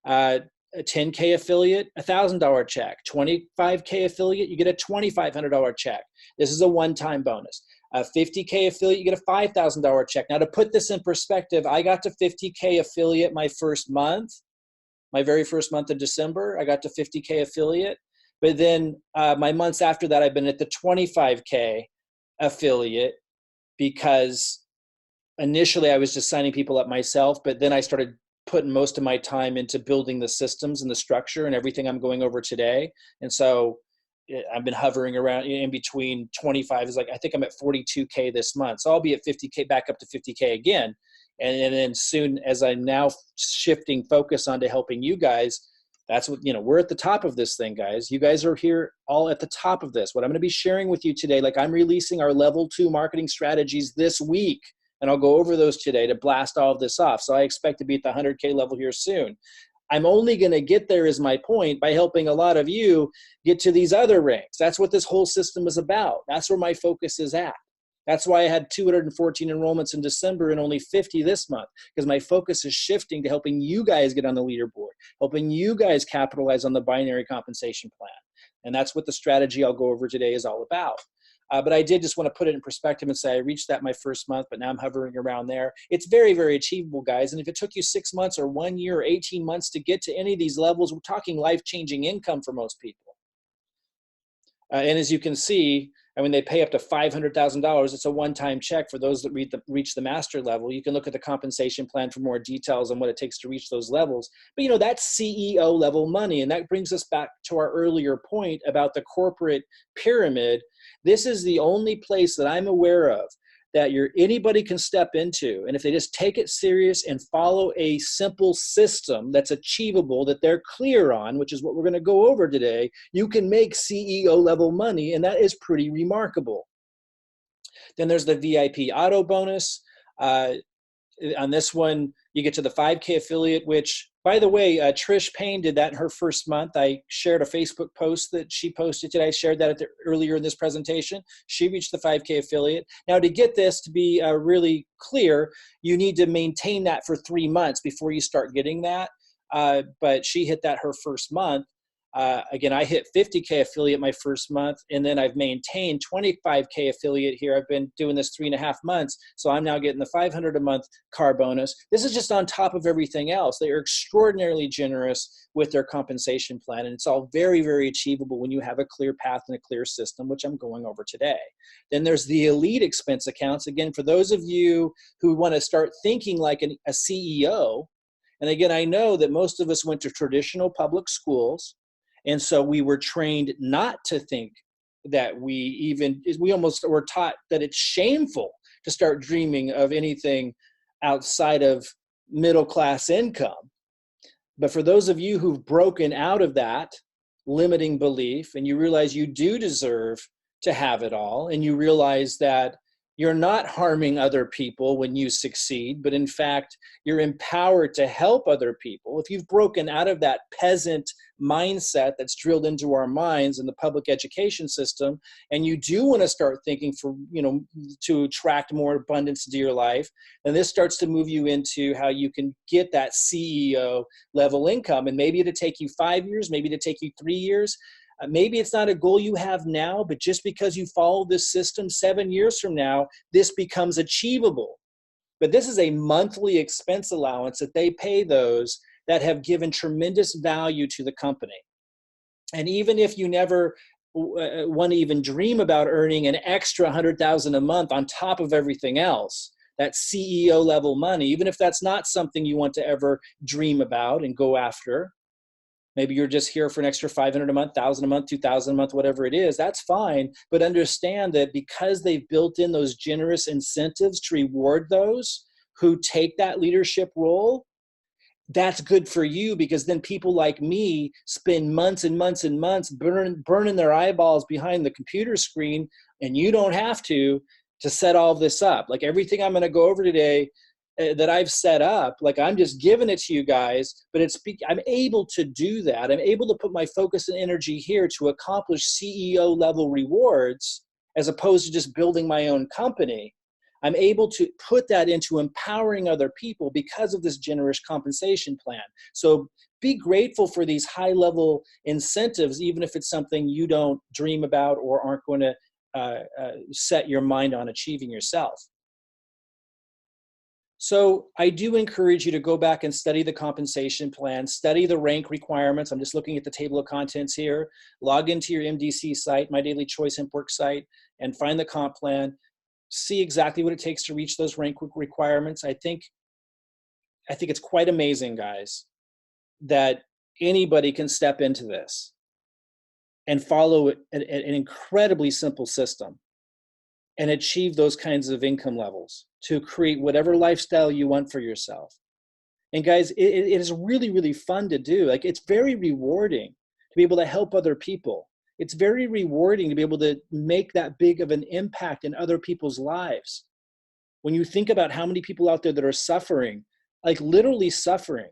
A 10K affiliate, $1,000 check. 25K affiliate, you get a $2,500 check. This is a one-time bonus. A 50K affiliate, you get a $5,000 check. Now, to put this in perspective, I got to 50K affiliate my first month, my very first month of December. I got to 50K affiliate. But then my months after that, I've been at the 25K affiliate, because initially I was just signing people up myself, but then I started putting most of my time into building the systems and the structure and everything I'm going over today. And so I've been hovering around in between 25 is like, I think I'm at 42K this month. So I'll be at 50K, back up to 50K again. And then soon, as I'm now shifting focus onto helping you guys, that's what, we're at the top of this thing, guys. You guys are here all at the top of this. What I'm going to be sharing with you today, like I'm releasing our level 2 marketing strategies this week, and I'll go over those today to blast all of this off. So I expect to be at the 100K level here soon. I'm only going to get there, is my point, by helping a lot of you get to these other ranks. That's what this whole system is about. That's where my focus is at. That's why I had 214 enrollments in December and only 50 this month, because my focus is shifting to helping you guys get on the leaderboard, helping you guys capitalize on the binary compensation plan. And that's what the strategy I'll go over today is all about. But I did just want to put it in perspective and say I reached that my first month, but now I'm hovering around there. It's very, very achievable, guys. And if it took you 6 months or 1 year or 18 months to get to any of these levels, we're talking life-changing income for most people. And as you can see, they pay up to $500,000. It's a one-time check for those that reach the master level. You can look at the compensation plan for more details on what it takes to reach those levels. But that's CEO level money. And that brings us back to our earlier point about the corporate pyramid. This is the only place that I'm aware of that anybody can step into. And if they just take it serious and follow a simple system that's achievable, that they're clear on, which is what we're going to go over today, you can make CEO level money. And that is pretty remarkable. Then there's the VIP auto bonus. On this one, you get to the 5K affiliate, which, by the way, Trish Payne did that in her first month. I shared a Facebook post that she posted today. I shared that earlier in this presentation. She reached the 5K affiliate. Now, to get this to be really clear, you need to maintain that for 3 months before you start getting that. But she hit that her first month. Again, I hit 50K affiliate my first month, and then I've maintained 25K affiliate here. I've been doing this 3.5 months, so I'm now getting the 500 a month car bonus. This is just on top of everything else. They are extraordinarily generous with their compensation plan, and it's all very, very achievable when you have a clear path and a clear system, which I'm going over today. Then there's the elite expense accounts. Again, for those of you who want to start thinking like a CEO, and again, I know that most of us went to traditional public schools, and so we were trained not to think that we almost were taught that it's shameful to start dreaming of anything outside of middle-class income. But for those of you who've broken out of that limiting belief and you realize you do deserve to have it all, and you realize that you're not harming other people when you succeed, but in fact, you're empowered to help other people. If you've broken out of that peasant mindset that's drilled into our minds in the public education system, and you do want to start thinking to attract more abundance into your life, then this starts to move you into how you can get that CEO level income. And maybe it'll take you 5 years, maybe it'll take you 3 years. Maybe it's not a goal you have now, but just because you follow this system 7 years from now, this becomes achievable. But this is a monthly expense allowance that they pay those that have given tremendous value to the company. And even if you never want to even dream about earning an extra $100,000 a month on top of everything else, that CEO level money, even if that's not something you want to ever dream about and go after, maybe you're just here for an extra 500 a month, 1,000 a month, 2,000 a month, whatever it is, that's fine. But understand that because they've built in those generous incentives to reward those who take that leadership role, that's good for you, because then people like me spend months and months and months burning their eyeballs behind the computer screen, and you don't have to set all this up. Like everything I'm going to go over today that I've set up, like I'm just giving it to you guys, but I'm able to do that. I'm able to put my focus and energy here to accomplish CEO level rewards as opposed to just building my own company. I'm able to put that into empowering other people because of this generous compensation plan. So be grateful for these high level incentives, even if it's something you don't dream about or aren't going to set your mind on achieving yourself. So I do encourage you to go back and study the compensation plan, study the rank requirements. I'm just looking at the table of contents here. Log into your MDC site, My Daily Choice HempWorx site, and find the comp plan. See exactly what it takes to reach those rank requirements. I think it's quite amazing, guys, that anybody can step into this and follow an incredibly simple system and achieve those kinds of income levels to create whatever lifestyle you want for yourself. And guys, it is really, really fun to do. Like, it's very rewarding to be able to help other people. It's very rewarding to be able to make that big of an impact in other people's lives. When you think about how many people out there that are suffering, like literally suffering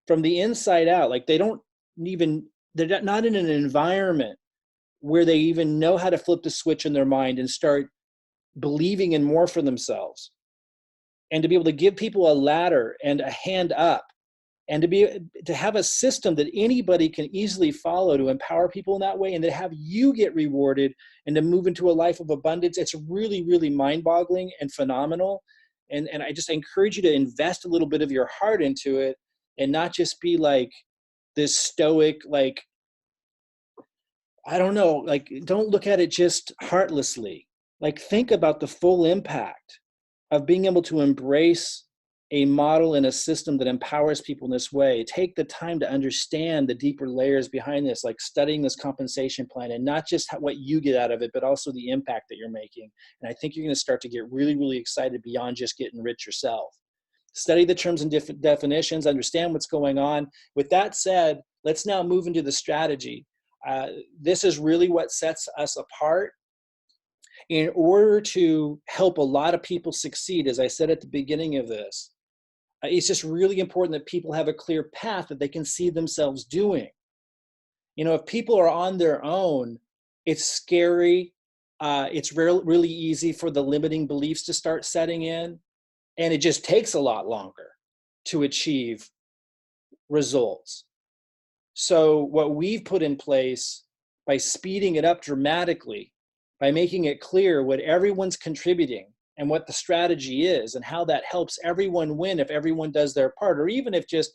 from the inside out, like they're not in an environment where they even know how to flip the switch in their mind and start believing in more for themselves. And to be able to give people a ladder and a hand up, and to have a system that anybody can easily follow to empower people in that way, and to have you get rewarded and to move into a life of abundance, it's really, really mind-boggling and phenomenal. And I just encourage you to invest a little bit of your heart into it, and not just be like this stoic, like, I don't know, like, don't look at it just heartlessly. Like, think about the full impact of being able to embrace a model and a system that empowers people in this way. Take the time to understand the deeper layers behind this, like studying this compensation plan, and not just what you get out of it, but also the impact that you're making. And I think you're going to start to get really, really excited beyond just getting rich yourself. Study the terms and definitions, understand what's going on. With that said, let's now move into the strategy. This is really what sets us apart. In order to help a lot of people succeed, as I said at the beginning of this, it's just really important that people have a clear path that they can see themselves doing. You know, if people are on their own, it's scary. It's really easy for the limiting beliefs to start setting in, and it just takes a lot longer to achieve results. So what we've put in place, by speeding it up dramatically, by making it clear what everyone's contributing and what the strategy is and how that helps everyone win if everyone does their part, or even if just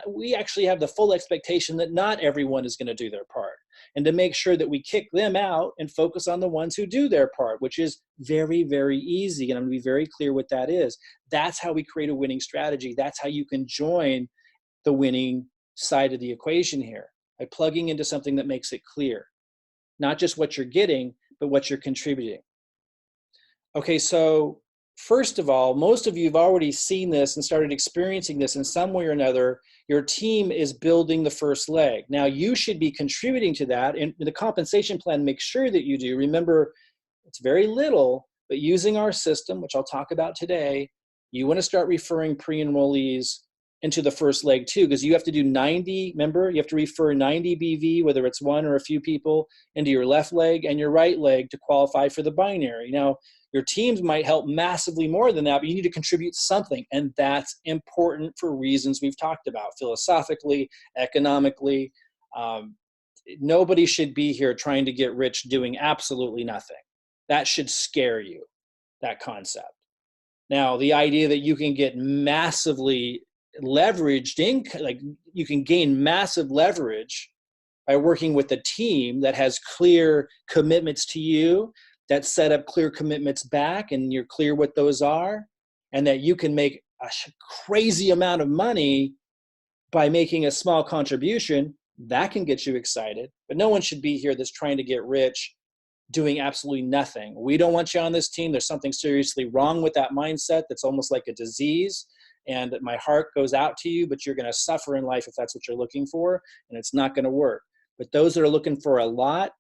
we actually have the full expectation that not everyone is going to do their part, and to make sure that we kick them out and focus on the ones who do their part, which is very, very easy. And I'm going to be very clear what that is. That's how we create a winning strategy. That's how you can join the winning side of the equation here, by plugging into something that makes it clear, not just what you're getting, but what you're contributing. Okay, so first of all, most of you have already seen this and started experiencing this in some way or another. Your team is building the first leg. Now, you should be contributing to that, and the compensation plan makes sure that you do. Remember, it's very little, but using our system, which I'll talk about today, you want to start referring pre-enrollees into the first leg too, because you have to do 90, remember, you have to refer 90 BV, whether it's one or a few people, into your left leg and your right leg to qualify for the binary. Now, your teams might help massively more than that, but you need to contribute something, and that's important for reasons we've talked about, philosophically, economically. Nobody should be here trying to get rich doing absolutely nothing. That should scare you, that concept. Now, the idea that you can get massively leveraged like you can gain massive leverage by working with a team that has clear commitments to you, that set up clear commitments back, and you're clear what those are, and that you can make a crazy amount of money by making a small contribution, that can get you excited. But no one should be here that's trying to get rich doing absolutely nothing. We don't want you on this team. There's something seriously wrong with that mindset that's almost like a disease. And my heart goes out to you, but you're going to suffer in life if that's what you're looking for, and it's not going to work. But those that are looking for a lot,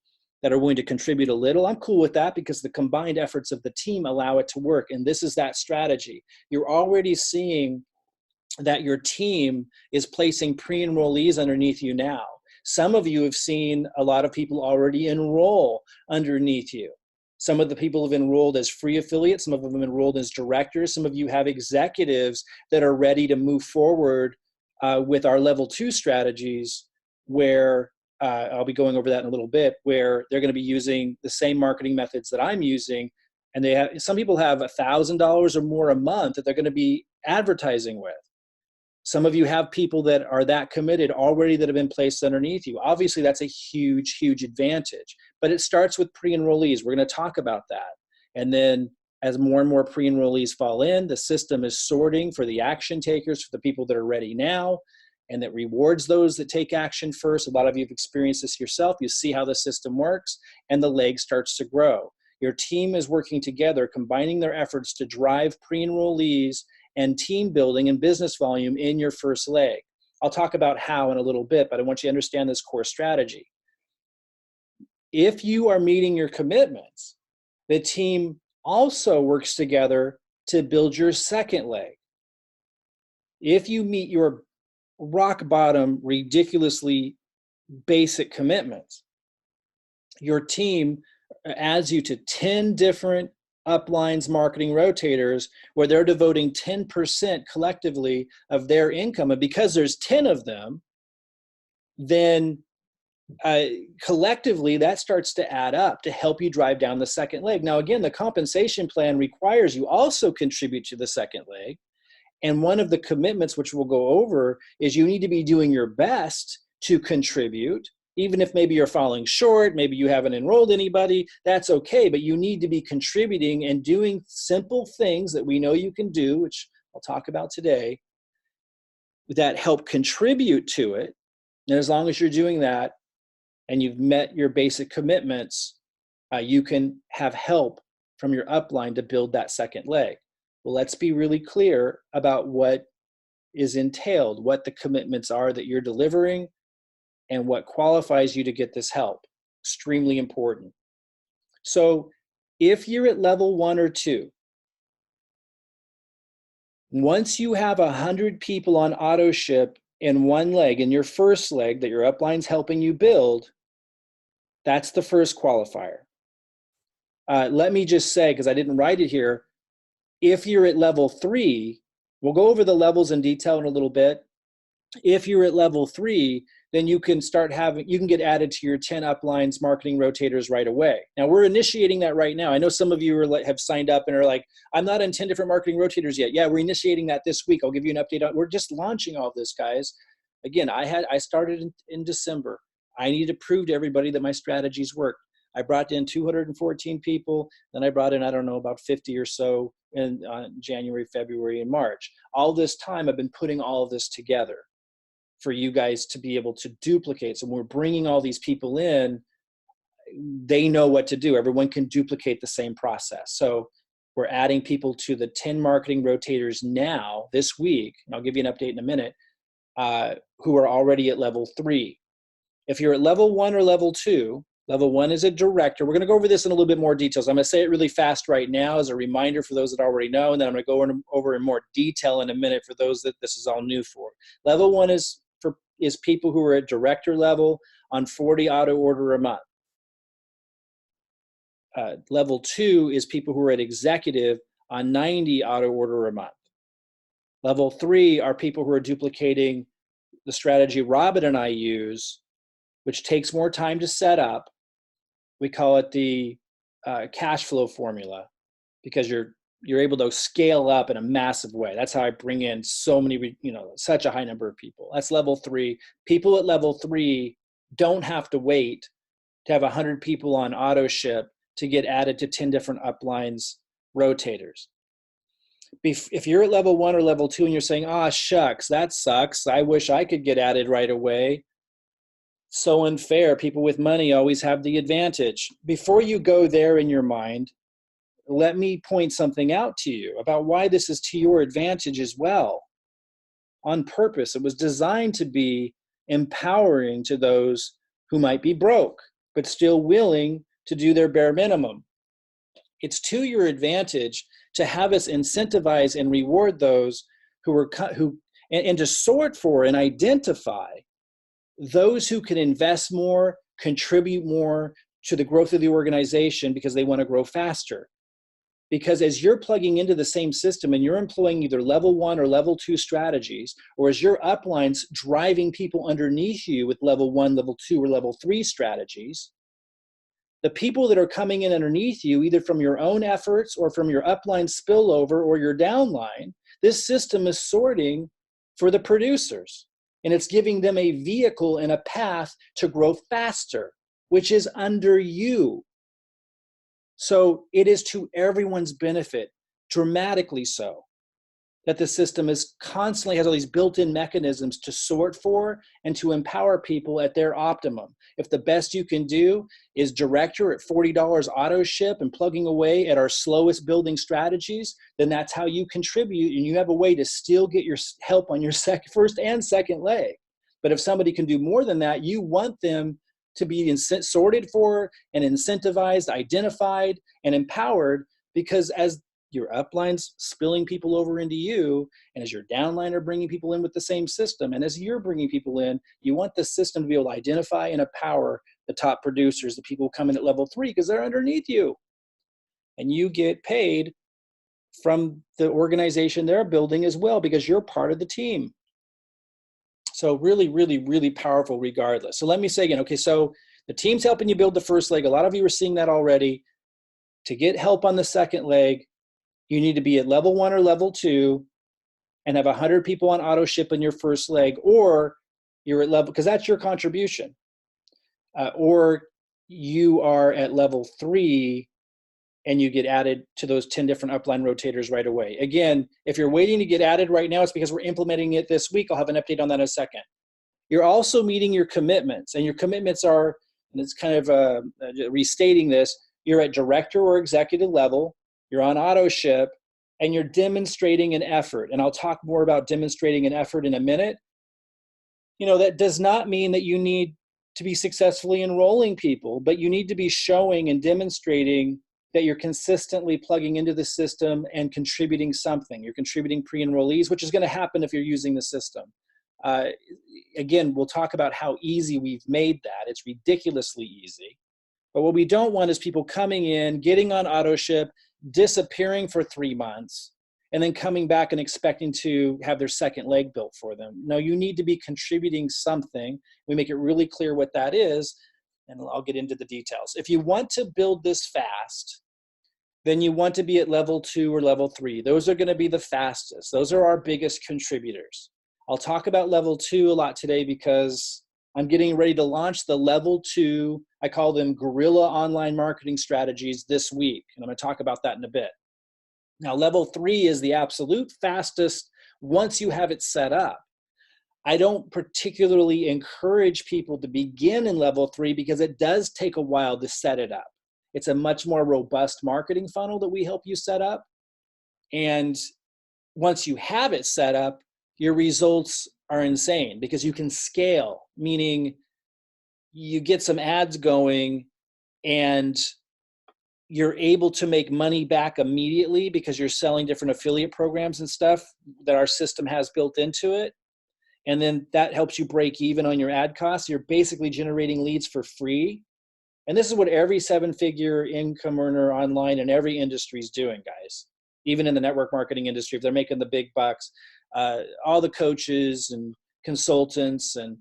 that are willing to contribute a little, I'm cool with that, because the combined efforts of the team allow it to work. And this is that strategy. You're already seeing that your team is placing pre-enrollees underneath you now. Some of you have seen a lot of people already enroll underneath you. Some of the people have enrolled as free affiliates. Some of them have enrolled as directors. Some of you have executives that are ready to move forward with our level 2 strategies, where I'll be going over that in a little bit, where they're going to be using the same marketing methods that I'm using. And some people have $1,000 or more a month that they're going to be advertising with. Some of you have people that are that committed already that have been placed underneath you. Obviously, that's a huge, huge advantage. But it starts with pre-enrollees. We're going to talk about that. And then as more and more pre-enrollees fall in, the system is sorting for the action takers, for the people that are ready now, and that rewards those that take action first. A lot of you have experienced this yourself. You see how the system works, and the leg starts to grow. Your team is working together, combining their efforts to drive pre-enrollees and team building and business volume in your first leg. I'll talk about how in a little bit, but I want you to understand this core strategy. If you are meeting your commitments, the team also works together to build your second leg. If you meet your rock bottom, ridiculously basic commitments, your team adds you to 10 different uplines marketing rotators where they're devoting 10% collectively of their income. And because there's 10 of them, then collectively that starts to add up to help you drive down the second leg. Now, again, the compensation plan requires you also contribute to the second leg. And one of the commitments, which we'll go over, is you need to be doing your best to contribute. Even if maybe you're falling short, maybe you haven't enrolled anybody, that's okay. But you need to be contributing and doing simple things that we know you can do, which I'll talk about today, that help contribute to it. And as long as you're doing that and you've met your basic commitments, you can have help from your upline to build that second leg. Well, let's be really clear about what is entailed, what the commitments are that you're delivering, and what qualifies you to get this help. Extremely important. So if you're at level 1 or 2, once you have 100 people on auto ship in one leg, in your first leg that your upline's helping you build, that's the first qualifier. Let me just say, because I didn't write it here, if you're at level 3, we'll go over the levels in detail in a little bit. If you're at level 3, then you can get added to your 10 uplines marketing rotators right away. Now, we're initiating that right now. I know some of you have signed up and are like, I'm not in 10 different marketing rotators yet. Yeah, we're initiating that this week. I'll give you an update on. We're just launching all this, guys. Again, I started in December. I need to prove to everybody that my strategies work. I brought in 214 people, then I brought in, I don't know, about 50 or so in January, February, and March. All this time, I've been putting all of this together for you guys to be able to duplicate. So when we're bringing all these people in, they know what to do. Everyone can duplicate the same process. So we're adding people to the 10 marketing rotators now, this week, and I'll give you an update in a minute, who are already at level 3. If you're at level 1 or level 2, level 1 is a director. We're going to go over this in a little bit more details. I'm going to say it really fast right now as a reminder for those that already know, and then I'm going to go over in more detail in a minute for those that this is all new for. Level 1 is people who are at director level on 40 auto order a month. Level 2 is people who are at executive on 90 auto order a month. Level 3 are people who are duplicating the strategy Robin and I use, which takes more time to set up. We call it the cash flow formula, because you're able to scale up in a massive way. That's how I bring in so many, such a high number of people. That's level 3. People at level 3 don't have to wait to have 100 people on auto ship to get added to 10 different uplines rotators. If you're at level 1 or level 2 and you're saying, shucks, that sucks, I wish I could get added right away. So unfair. People with money always have the advantage. Before you go there in your mind, let me point something out to you about why this is to your advantage as well. On purpose, it was designed to be empowering to those who might be broke, but still willing to do their bare minimum. It's to your advantage to have us incentivize and reward those and to sort for and identify those who can invest more, contribute more to the growth of the organization because they want to grow faster. Because as you're plugging into the same system and you're employing either level 1 or level 2 strategies, or as your uplines driving people underneath you with level 1, level 2, or level 3 strategies, the people that are coming in underneath you, either from your own efforts or from your upline spillover or your downline, this system is sorting for the producers. And it's giving them a vehicle and a path to grow faster, which is under you. So it is to everyone's benefit, dramatically so, that the system is constantly has all these built-in mechanisms to sort for and to empower people at their optimum. If the best you can do is director at $40 auto ship and plugging away at our slowest building strategies, then that's how you contribute, and you have a way to still get your help on your first and second leg. But if somebody can do more than that, you want them to be sorted for and incentivized, identified, and empowered, because as your uplines spilling people over into you, and as your downline are bringing people in with the same system, and as you're bringing people in, you want the system to be able to identify and empower the top producers, the people who come in at level 3, because they're underneath you. And you get paid from the organization they're building as well, because you're part of the team. So really, really, really powerful regardless. So let me say again, okay, so the team's helping you build the first leg. A lot of you are seeing that already. To get help on the second leg, you need to be at level 1 or level 2 and have 100 people on auto ship in your first leg, or you're at level, because that's your contribution. Or you are at level 3 and you get added to those 10 different upline rotators right away. Again, if you're waiting to get added right now, it's because we're implementing it this week. I'll have an update on that in a second. You're also meeting your commitments, and your commitments are, and it's kind of restating this, you're at director or executive level, you're on auto ship, and you're demonstrating an effort. And I'll talk more about demonstrating an effort in a minute. You know, that does not mean that you need to be successfully enrolling people, but you need to be showing and demonstrating that you're consistently plugging into the system and contributing something. You're contributing pre-enrollees, which is going to happen if you're using the system. Again, we'll talk about how easy we've made that. It's ridiculously easy. But what we don't want is people coming in, getting on auto ship, disappearing for 3 months, and then coming back and expecting to have their second leg built for them. No, you need to be contributing something. We make it really clear what that is, and I'll get into the details. If you want to build this fast, then you want to be at level 2 or level 3. Those are going to be the fastest. Those are our biggest contributors. I'll talk about level 2 a lot today because I'm getting ready to launch the level 2, I call them guerrilla online marketing strategies, this week. And I'm going to talk about that in a bit. Now, level 3 is the absolute fastest once you have it set up. I don't particularly encourage people to begin in level 3 because it does take a while to set it up. It's a much more robust marketing funnel that we help you set up. And once you have it set up, your results are insane because you can scale, meaning you get some ads going and you're able to make money back immediately because you're selling different affiliate programs and stuff that our system has built into it. And then that helps you break even on your ad costs. You're basically generating leads for free. And this is what every 7-figure income earner online in every industry is doing, guys. Even in the network marketing industry, if they're making the big bucks, all the coaches and consultants and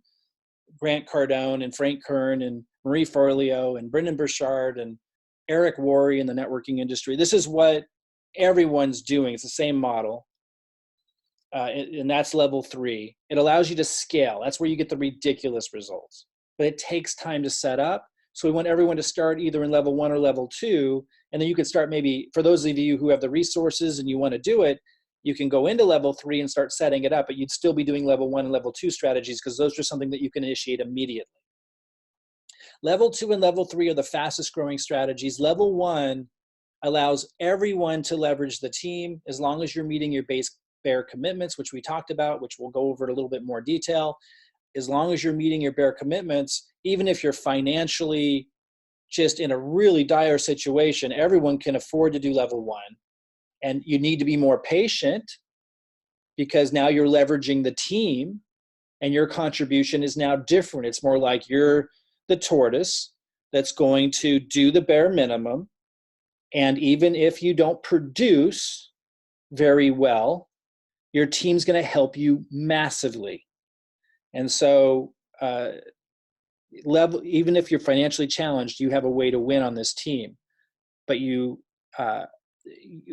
Grant Cardone and Frank Kern and Marie Forleo and Brendan Burchard and Eric Worre in the networking industry. This is what everyone's doing. It's the same model. And that's level 3. It allows you to scale. That's where you get the ridiculous results. But it takes time to set up. So we want everyone to start either in level 1 or level 2. And then you can start maybe, for those of you who have the resources and you want to do it, you can go into level 3 and start setting it up, but you'd still be doing level 1 and level 2 strategies because those are something that you can initiate immediately. Level 2 and level 3 are the fastest growing strategies. Level 1 allows everyone to leverage the team as long as you're meeting your base bare commitments, which we talked about, which we'll go over in a little bit more detail. As long as you're meeting your bare commitments, even if you're financially just in a really dire situation, everyone can afford to do level 1. And you need to be more patient because now you're leveraging the team and your contribution is now different. It's more like you're the tortoise that's going to do the bare minimum And even if you don't produce very well, your team's going to help you massively. And so, even if you're financially challenged, you have a way to win on this team. But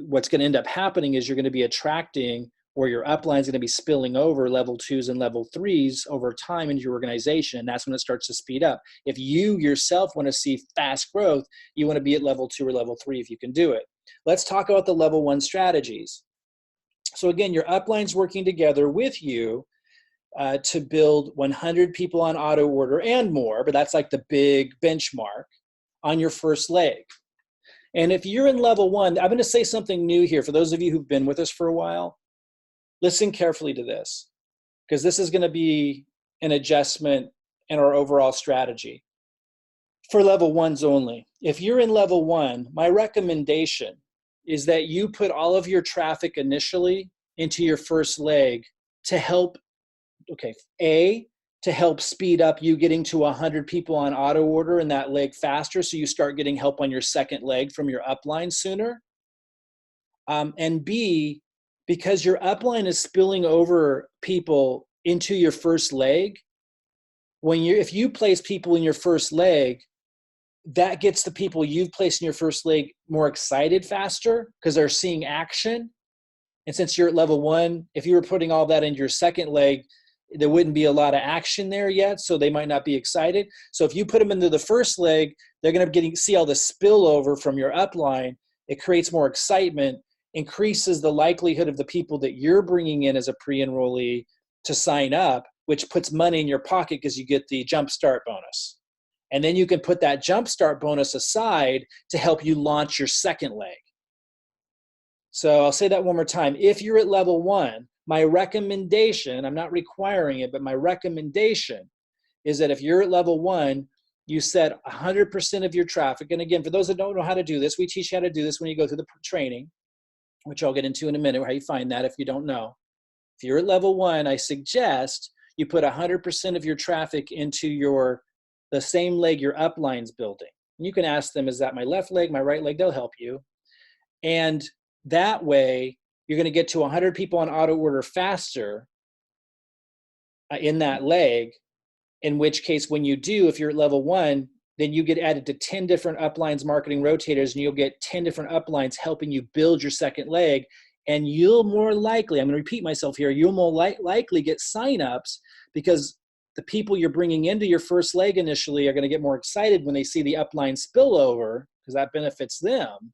what's going to end up happening is you're going to be attracting, or your upline is going to be spilling over level 2s and level 3s over time into your organization. And that's when it starts to speed up. If you yourself want to see fast growth, you want to be at level 2 or level 3 if you can do it. Let's talk about the level 1 strategies. So again, your upline's working together with you to build 100 people on auto order and more, but that's like the big benchmark on your first leg. And if you're in level 1, I'm going to say something new here for those of you who've been with us for a while. Listen carefully to this, because this is going to be an adjustment in our overall strategy for level 1s only. If you're in level 1, my recommendation is that you put all of your traffic initially into your first leg to help, to help speed up you getting to 100 people on auto order in that leg faster, so you start getting help on your second leg from your upline sooner. And B, because your upline is spilling over people into your first leg, if you place people in your first leg, that gets the people you've placed in your first leg more excited faster because they're seeing action. And since you're at level 1, if you were putting all that into your second leg, there wouldn't be a lot of action there yet, so they might not be excited. So if you put them into the first leg, they're going to see all the spillover from your upline. It creates more excitement, increases the likelihood of the people that you're bringing in as a pre-enrollee to sign up, which puts money in your pocket because you get the jumpstart bonus. And then you can put that jumpstart bonus aside to help you launch your second leg. So I'll say that one more time. If you're at level 1, my recommendation, I'm not requiring it, but my recommendation is that if you're at level 1, you set 100% of your traffic. And again, for those that don't know how to do this, we teach you how to do this when you go through the training, which I'll get into in a minute, how you find that if you don't know. If you're at level 1, I suggest you put 100% of your traffic into the same leg your upline's building. And you can ask them, is that my left leg, my right leg? They'll help you. And that way, you're going to get to 100 people on auto order faster in that leg, in which case when you do, if you're at level 1, then you get added to 10 different uplines marketing rotators, and you'll get 10 different uplines helping you build your second leg. And you'll more likely, I'm going to repeat myself here, you'll more likely get signups because the people you're bringing into your first leg initially are going to get more excited when they see the upline spillover because that benefits them.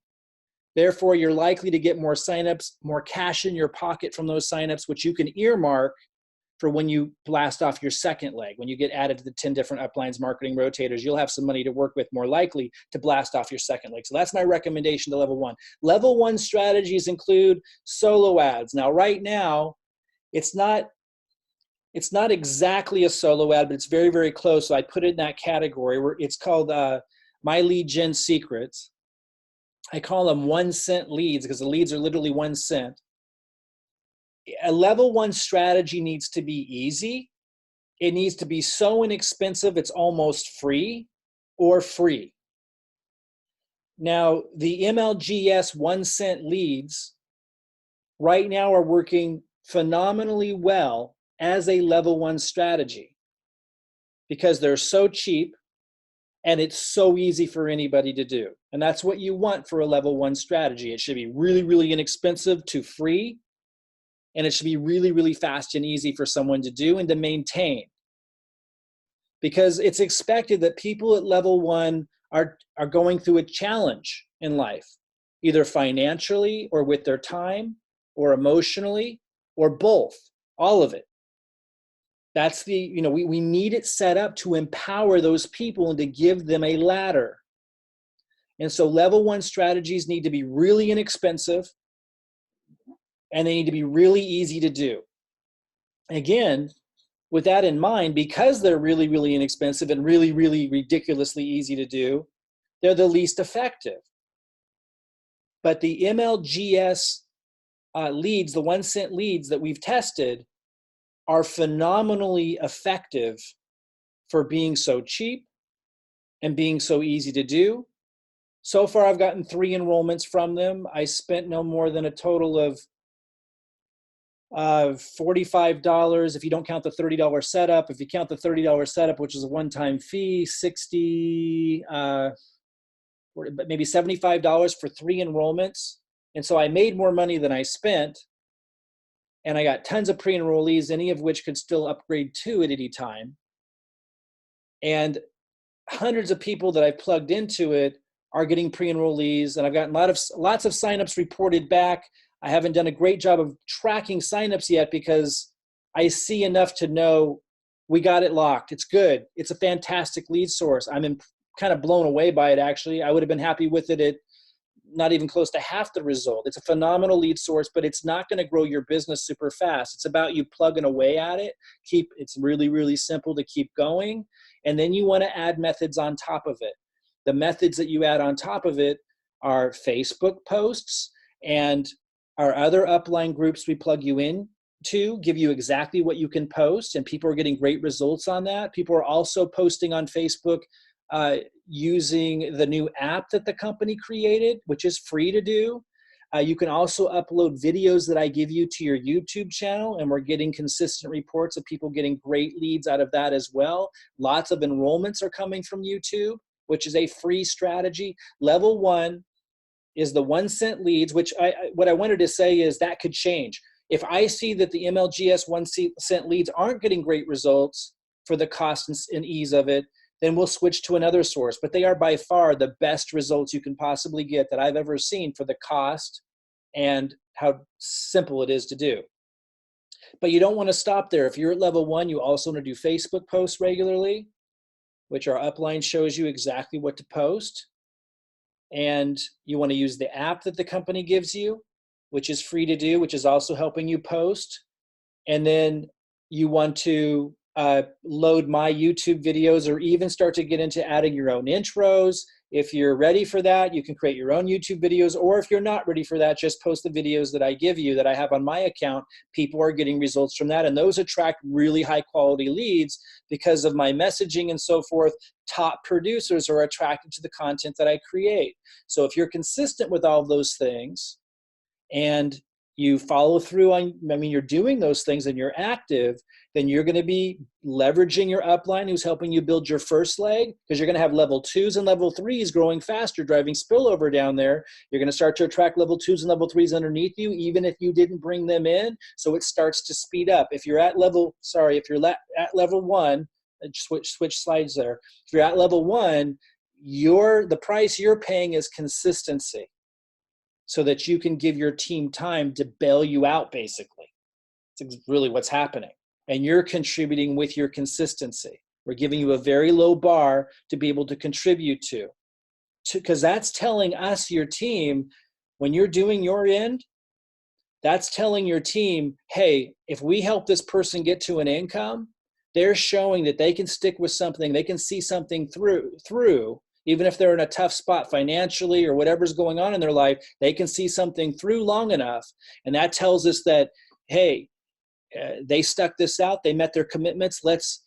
Therefore, you're likely to get more signups, more cash in your pocket from those signups, which you can earmark for when you blast off your second leg. When you get added to the 10 different uplines marketing rotators, you'll have some money to work with, more likely to blast off your second leg. So that's my recommendation to level 1. Level 1 strategies include solo ads. Now, right now, it's not exactly a solo ad, but it's very, very close. So I put it in that category where it's called My Lead Gen Secrets. I call them 1 cent leads because the leads are literally 1 cent. A level 1 strategy needs to be easy. It needs to be so inexpensive it's almost free or free. Now, the MLGS 1 cent leads right now are working phenomenally well as a level 1 strategy because they're so cheap and it's so easy for anybody to do. And that's what you want for a level 1 strategy. It should be really, really inexpensive to free, and it should be really, really fast and easy for someone to do and to maintain. Because it's expected that people at level 1 are going through a challenge in life, either financially or with their time or emotionally or both, all of it. That's we need it set up to empower those people and to give them a ladder. And so level 1 strategies need to be really inexpensive and they need to be really easy to do. Again, with that in mind, because they're really, really inexpensive and really, really ridiculously easy to do, they're the least effective. But the MLGS leads, the 1 cent leads that we've tested, are phenomenally effective for being so cheap and being so easy to do. So far, I've gotten 3 enrollments from them. I spent no more than a total of $45 if you don't count the $30 setup. If you count the $30 setup, which is a one-time fee, 60, maybe $75 for 3 enrollments. And so I made more money than I spent, and I got tons of pre-enrollees, any of which could still upgrade to at any time. And hundreds of people that I've plugged into it are getting pre-enrollees, and I've gotten lots of signups reported back. I haven't done a great job of tracking signups yet because I see enough to know we got it locked. It's good. It's a fantastic lead source. I'm kind of blown away by it, actually. I would have been happy with it at not even close to half the result. It's a phenomenal lead source, but it's not going to grow your business super fast. It's about you plugging away at it. It's really, really simple to keep going. And then you want to add methods on top of it. The methods that you add on top of it are Facebook posts, and our other upline groups we plug you in to give you exactly what you can post, and people are getting great results on that. People are also posting on Facebook using the new app that the company created, which is free to do. You can also upload videos that I give you to your YouTube channel, and we're getting consistent reports of people getting great leads out of that as well. Lots of enrollments are coming from YouTube, which is a free strategy. Level 1 is the 1-cent leads, which what I wanted to say is that could change. If I see that the MLGS 1-cent leads aren't getting great results for the cost and ease of it, then we'll switch to another source. But they are by far the best results you can possibly get that I've ever seen for the cost and how simple it is to do. But you don't want to stop there. If you're at level 1, you also want to do Facebook posts regularly, which our upline shows you exactly what to post. And you want to use the app that the company gives you, which is free to do, which is also helping you post. And then you want to load my YouTube videos, or even start to get into adding your own intros. If you're ready for that, you can create your own YouTube videos, or if you're not ready for that, just post the videos that I give you that I have on my account. People are getting results from that, and those attract really high quality leads because of my messaging and so forth. Top producers are attracted to the content that I create. So if you're consistent with all of those things and you follow through on, you're doing those things and you're active, then you're going to be leveraging your upline who's helping you build your first leg, because you're going to have level 2s and level 3s growing faster, driving spillover down there. You're going to start to attract level 2s and level 3s underneath you, even if you didn't bring them in. So it starts to speed up. If you're at level 1, switch slides there. If you're at level 1, the price you're paying is consistency, so that you can give your team time to bail you out, basically. It's really what's happening. And you're contributing with your consistency. We're giving you a very low bar to be able to contribute to, because that's telling us, your team, when you're doing your end, that's telling your team, hey, if we help this person get to an income, they're showing that they can stick with something, they can see something through, even if they're in a tough spot financially or whatever's going on in their life, they can see something through long enough. And that tells us that, hey, they stuck this out, they met their commitments, let's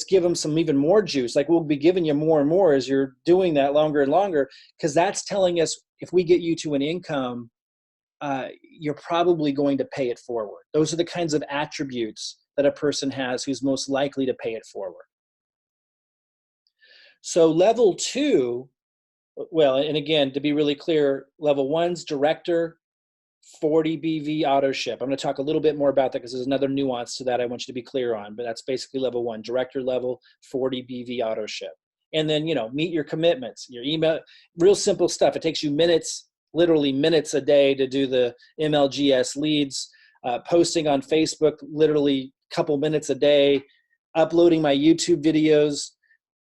give them some even more juice. Like, we'll be giving you more and more as you're doing that longer and longer, because that's telling us if we get you to an income, you're probably going to pay it forward. Those are the kinds of attributes that a person has who's most likely to pay it forward. So level 2, well, and again, to be really clear, level 1's director, 40 BV auto ship. I'm going to talk a little bit more about that because there's another nuance to that I want you to be clear on, but that's basically level 1, director level, 40 BV auto ship. And then, meet your commitments, your email, real simple stuff. It takes you minutes, literally minutes a day to do the MLGS leads, posting on Facebook, literally a couple minutes a day, uploading my YouTube videos.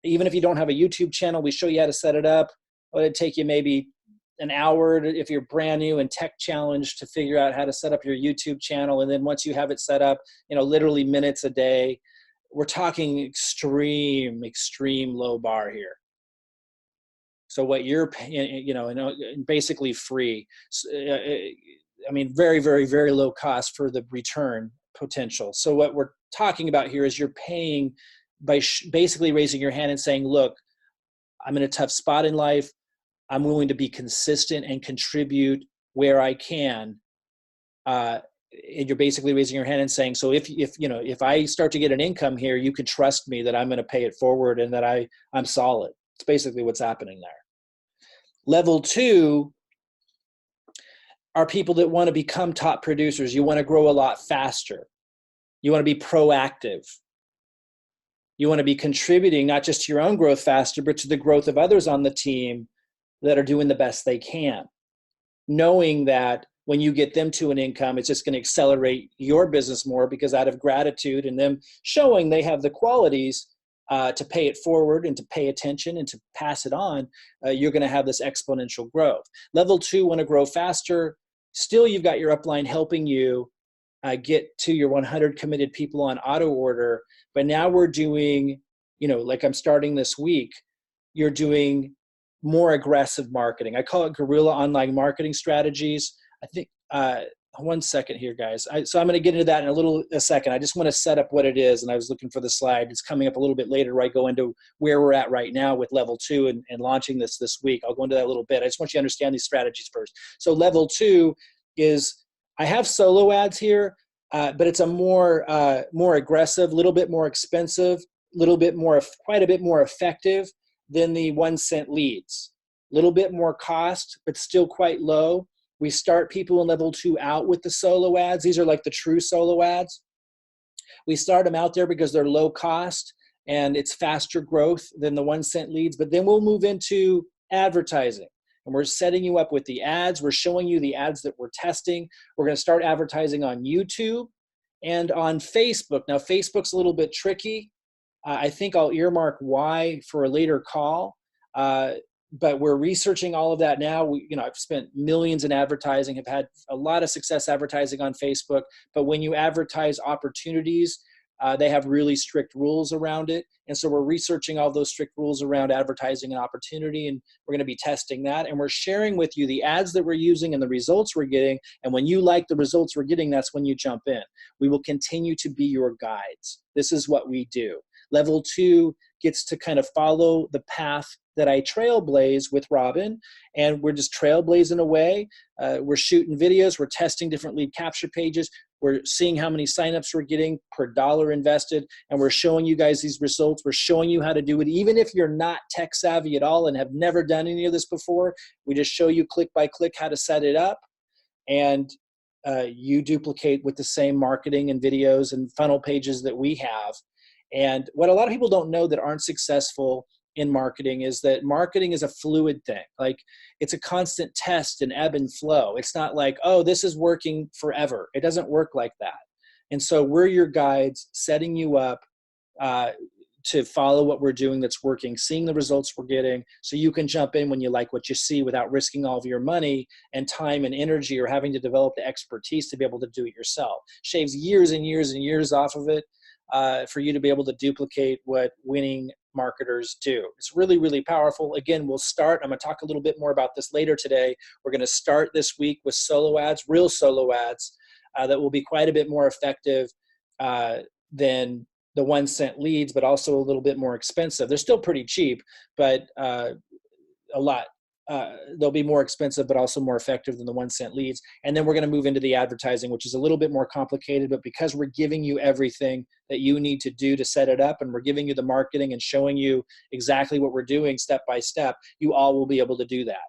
Even if you don't have a YouTube channel, we show you how to set it up. It'd take you maybe an hour if you're brand new and tech challenged to figure out how to set up your YouTube channel. And then once you have it set up, literally minutes a day. We're talking extreme low bar here. So what you're paying, basically free. Very, very, very low cost for the return potential. So what we're talking about here is you're paying by basically raising your hand and saying, look, I'm in a tough spot in life. I'm willing to be consistent and contribute where I can. And you're basically raising your hand and saying, so if I start to get an income here, you can trust me that I'm going to pay it forward and that I'm solid. It's basically what's happening there. Level 2 are people that want to become top producers. You want to grow a lot faster. You want to be proactive. You want to be contributing not just to your own growth faster, but to the growth of others on the team that are doing the best they can. Knowing that when you get them to an income, it's just going to accelerate your business more, because out of gratitude and them showing they have the qualities to pay it forward and to pay attention and to pass it on, you're going to have this exponential growth. Level 2 want to grow faster. Still, you've got your upline helping you get to your 100 committed people on auto order. But now we're doing, like I'm starting this week, you're doing more aggressive marketing. I call it guerrilla online marketing strategies. I think, one second here, guys. So I'm going to get into that in a second. I just want to set up what it is. And I was looking for the slide. It's coming up a little bit later where I go into where we're at right now with level 2 and launching this week. I'll go into that a little bit. I just want you to understand these strategies first. So level 2 is, I have solo ads here, but it's a more aggressive, little bit more expensive, quite a bit more effective than the 1 cent leads. Little bit more cost, but still quite low. We start people in level 2 out with the solo ads. These are like the true solo ads. We start them out there because they're low cost and it's faster growth than the 1 cent leads. But then we'll move into advertising. And we're setting you up with the ads. We're showing you the ads that we're testing. We're going to start advertising on YouTube and on Facebook. Now, Facebook's a little bit tricky. I think I'll earmark why for a later call. But we're researching all of that now. I've spent millions in advertising, have had a lot of success advertising on Facebook. But when you advertise opportunities, they have really strict rules around it. And so we're researching all those strict rules around advertising and opportunity, and we're going to be testing that. And we're sharing with you the ads that we're using and the results we're getting. And when you like the results we're getting, that's when you jump in. We will continue to be your guides. This is what we do. Level 2 gets to kind of follow the path that I trailblaze with Robin, and we're just trailblazing away. We're shooting videos. We're testing different lead capture pages. We're seeing how many signups we're getting per dollar invested, and we're showing you guys these results. We're showing you how to do it. Even if you're not tech savvy at all and have never done any of this before, we just show you click by click how to set it up, and you duplicate with the same marketing and videos and funnel pages that we have. And what a lot of people don't know that aren't successful in marketing is that marketing is a fluid thing. Like, it's a constant test and ebb and flow. It's not like, oh, this is working forever. It doesn't work like that. And so we're your guides, setting you up to follow what we're doing that's working, seeing the results we're getting, so you can jump in when you like what you see without risking all of your money and time and energy, or having to develop the expertise to be able to do it yourself. Shaves years and years and years off of it for you to be able to duplicate what winning marketers do. It's really, really powerful. Again, I'm going to talk a little bit more about this later today. We're going to start this week with solo ads, real solo ads that will be quite a bit more effective than the 1 cent leads, but also a little bit more expensive. They're still pretty cheap, but they'll be more expensive, but also more effective than the 1 cent leads. And then we're going to move into the advertising, which is a little bit more complicated, but because we're giving you everything that you need to do to set it up, and we're giving you the marketing and showing you exactly what we're doing step by step, you all will be able to do that.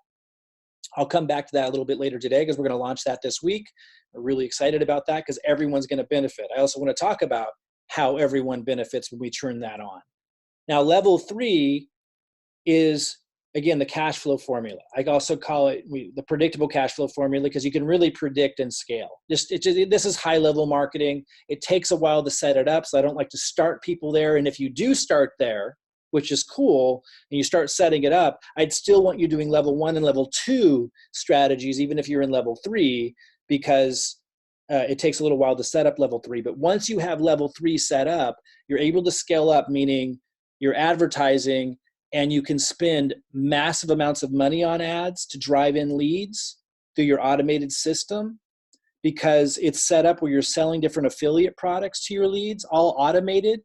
I'll come back to that a little bit later today because we're going to launch that this week. We're really excited about that because everyone's going to benefit. I also want to talk about how everyone benefits when we turn that on. Now, level 3 is, again, the cash flow formula. I also call it the predictable cash flow formula because you can really predict and scale. This is high-level marketing. It takes a while to set it up, so I don't like to start people there. And if you do start there, which is cool, and you start setting it up, I'd still want you doing level 1 and level 2 strategies, even if you're in level 3, because it takes a little while to set up level 3. But once you have level 3 set up, you're able to scale up, meaning you're advertising, and you can spend massive amounts of money on ads to drive in leads through your automated system, because it's set up where you're selling different affiliate products to your leads, all automated.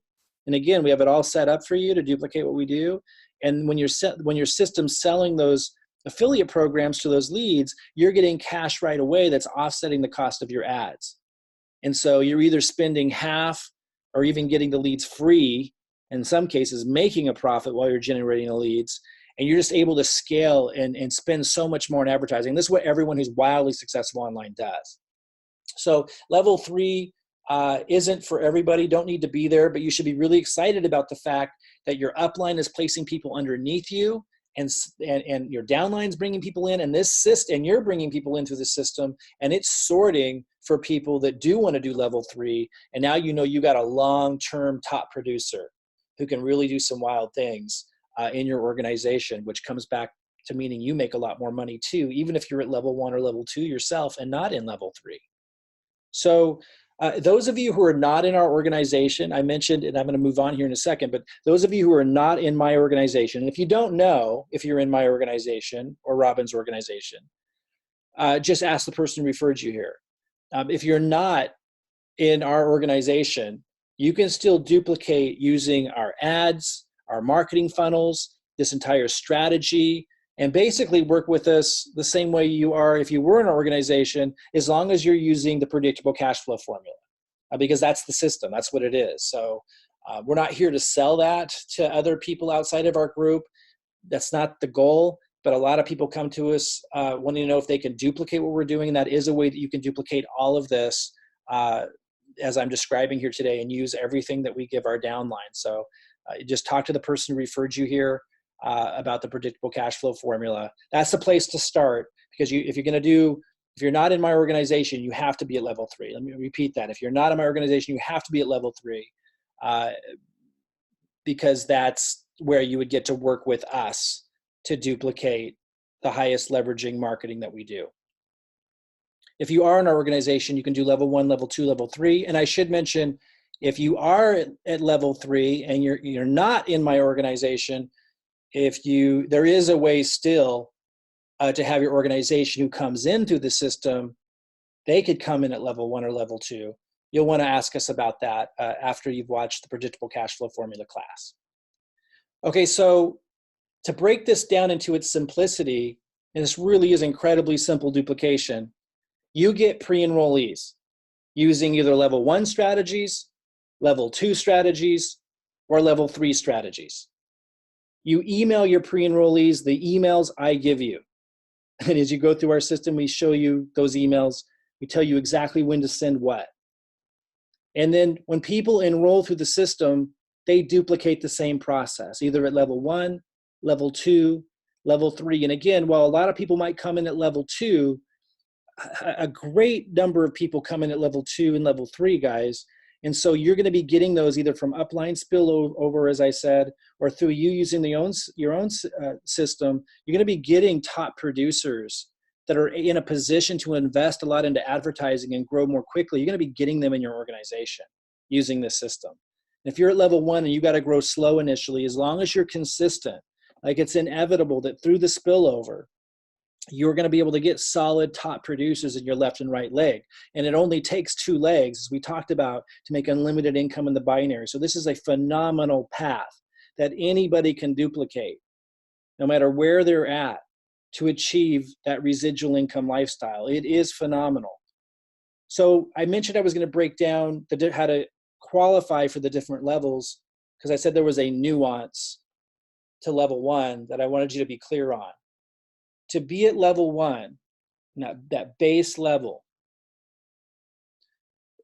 And again, we have it all set up for you to duplicate what we do. And when your system's selling those affiliate programs to those leads, you're getting cash right away that's offsetting the cost of your ads. And so you're either spending half or even getting the leads free, in some cases making a profit while you're generating the leads, and you're just able to scale and spend so much more in advertising. This is what everyone who's wildly successful online does. So level 3 isn't for everybody, don't need to be there, but you should be really excited about the fact that your upline is placing people underneath you, and your downline's bringing people in, and this system, and you're bringing people into the system, and it's sorting for people that do want to do level 3. And now you know you got a long-term top producer who can really do some wild things in your organization, which comes back to meaning you make a lot more money too, even if you're at level 1 or level 2 yourself and not in level 3. So those of you who are not in our organization, I mentioned, and I'm going to move on here in a second, but those of you who are not in my organization, and if you don't know if you're in my organization or Robin's organization, just ask the person who referred you here. If you're not in our organization, you can still duplicate using our ads, our marketing funnels, this entire strategy, and basically work with us the same way you are if you were in an organization, as long as you're using the predictable cash flow formula, because that's the system, that's what it is. So we're not here to sell that to other people outside of our group. That's not the goal, but a lot of people come to us wanting to know if they can duplicate what we're doing, and that is a way that you can duplicate all of this as I'm describing here today, and use everything that we give our downline. So just talk to the person who referred you here about the predictable cash flow formula. That's the place to start, because if you're not in my organization, you have to be at level 3. Let me repeat that. If you're not in my organization, you have to be at level 3, because that's where you would get to work with us to duplicate the highest leveraging marketing that we do. If you are in our organization, you can do level 1, level 2, level 3. And I should mention, if you are at level 3 and you're not in my organization, there is a way still to have your organization who comes in through the system, they could come in at level 1 or level 2. You'll want to ask us about that after you've watched the predictable cash flow formula class. Okay, so to break this down into its simplicity, and this really is incredibly simple duplication, you get pre-enrollees using either level 1 strategies, level 2 strategies, or level 3 strategies. You email your pre-enrollees the emails I give you. And as you go through our system, we show you those emails. We tell you exactly when to send what. And then when people enroll through the system, they duplicate the same process, either at level 1, level 2, level 3. And again, while a lot of people might come in at level 2, a great number of people come in at level 2 and level 3, guys. And so you're going to be getting those either from upline spillover, as I said, or through you using your own system. You're going to be getting top producers that are in a position to invest a lot into advertising and grow more quickly. You're going to be getting them in your organization using this system. And if you're at level 1 and you got to grow slow initially, as long as you're consistent, like it's inevitable that through the spillover, you're going to be able to get solid top producers in your left and right leg. And it only takes 2 legs, as we talked about, to make unlimited income in the binary. So this is a phenomenal path that anybody can duplicate, no matter where they're at, to achieve that residual income lifestyle. It is phenomenal. So I mentioned I was going to break down how to qualify for the different levels, because I said there was a nuance to level 1 that I wanted you to be clear on. To be at level 1, now that base level,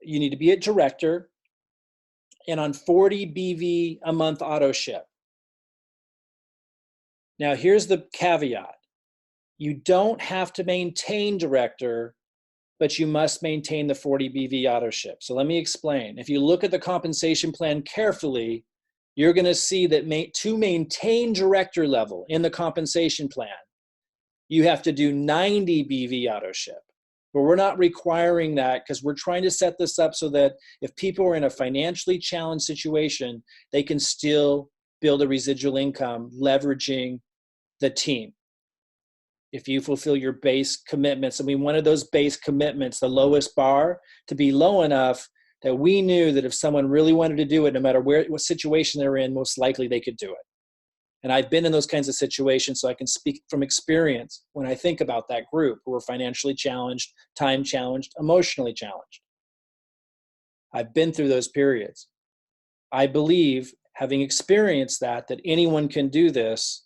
you need to be at director and on 40 BV a month auto ship. Now here's the caveat. You don't have to maintain director, but you must maintain the 40 BV auto ship. So let me explain. If you look at the compensation plan carefully, you're going to see that to maintain director level in the compensation plan, you have to do 90 BV auto ship. But we're not requiring that, because we're trying to set this up so that if people are in a financially challenged situation, they can still build a residual income leveraging the team. If you fulfill your base commitments, and we wanted those base commitments, the lowest bar, to be low enough that we knew that if someone really wanted to do it, no matter what situation they're in, most likely they could do it. And I've been in those kinds of situations, so I can speak from experience when I think about that group who are financially challenged, time challenged, emotionally challenged. I've been through those periods. I believe, having experienced that anyone can do this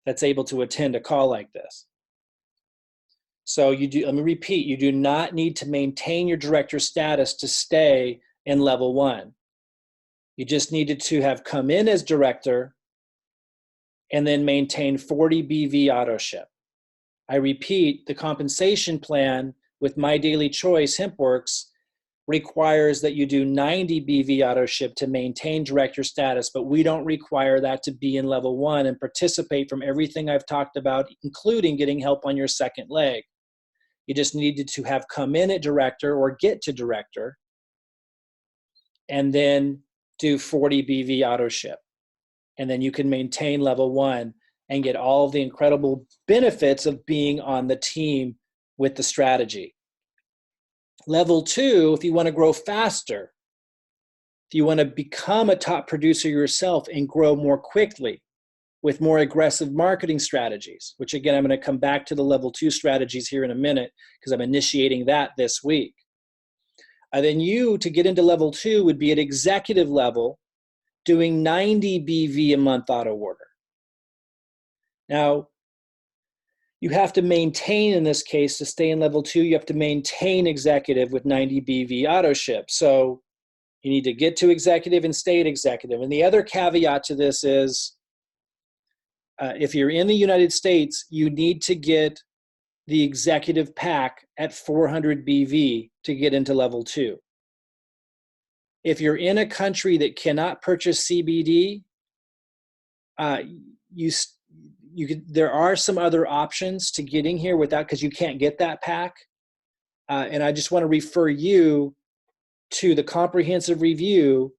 that's able to attend a call like this. So let me repeat, you do not need to maintain your director status to stay in level 1. You just needed to have come in as director and then maintain 40 BV auto ship. I repeat, the compensation plan with My Daily Choice HempWorx requires that you do 90 BV auto ship to maintain director status, but we don't require that to be in level 1 and participate from everything I've talked about, including getting help on your second leg. You just needed to have come in at director or get to director and then do 40 BV auto ship. And then you can maintain level 1 and get all of the incredible benefits of being on the team with the strategy. Level 2, if you want to grow faster, if you want to become a top producer yourself and grow more quickly with more aggressive marketing strategies, which again, I'm going to come back to the level 2 strategies here in a minute because I'm initiating that this week. Then you, to get into level 2, would be at executive level, doing 90 BV a month auto order. Now, you have to maintain, in this case, to stay in level 2, you have to maintain executive with 90 BV auto ship. So you need to get to executive and stay at executive. And the other caveat to this is, if you're in the United States, you need to get the executive pack at 400 BV to get into level 2. If you're in a country that cannot purchase CBD, there are some other options to getting here without, because you can't get that pack. And I just want to refer you to the comprehensive review.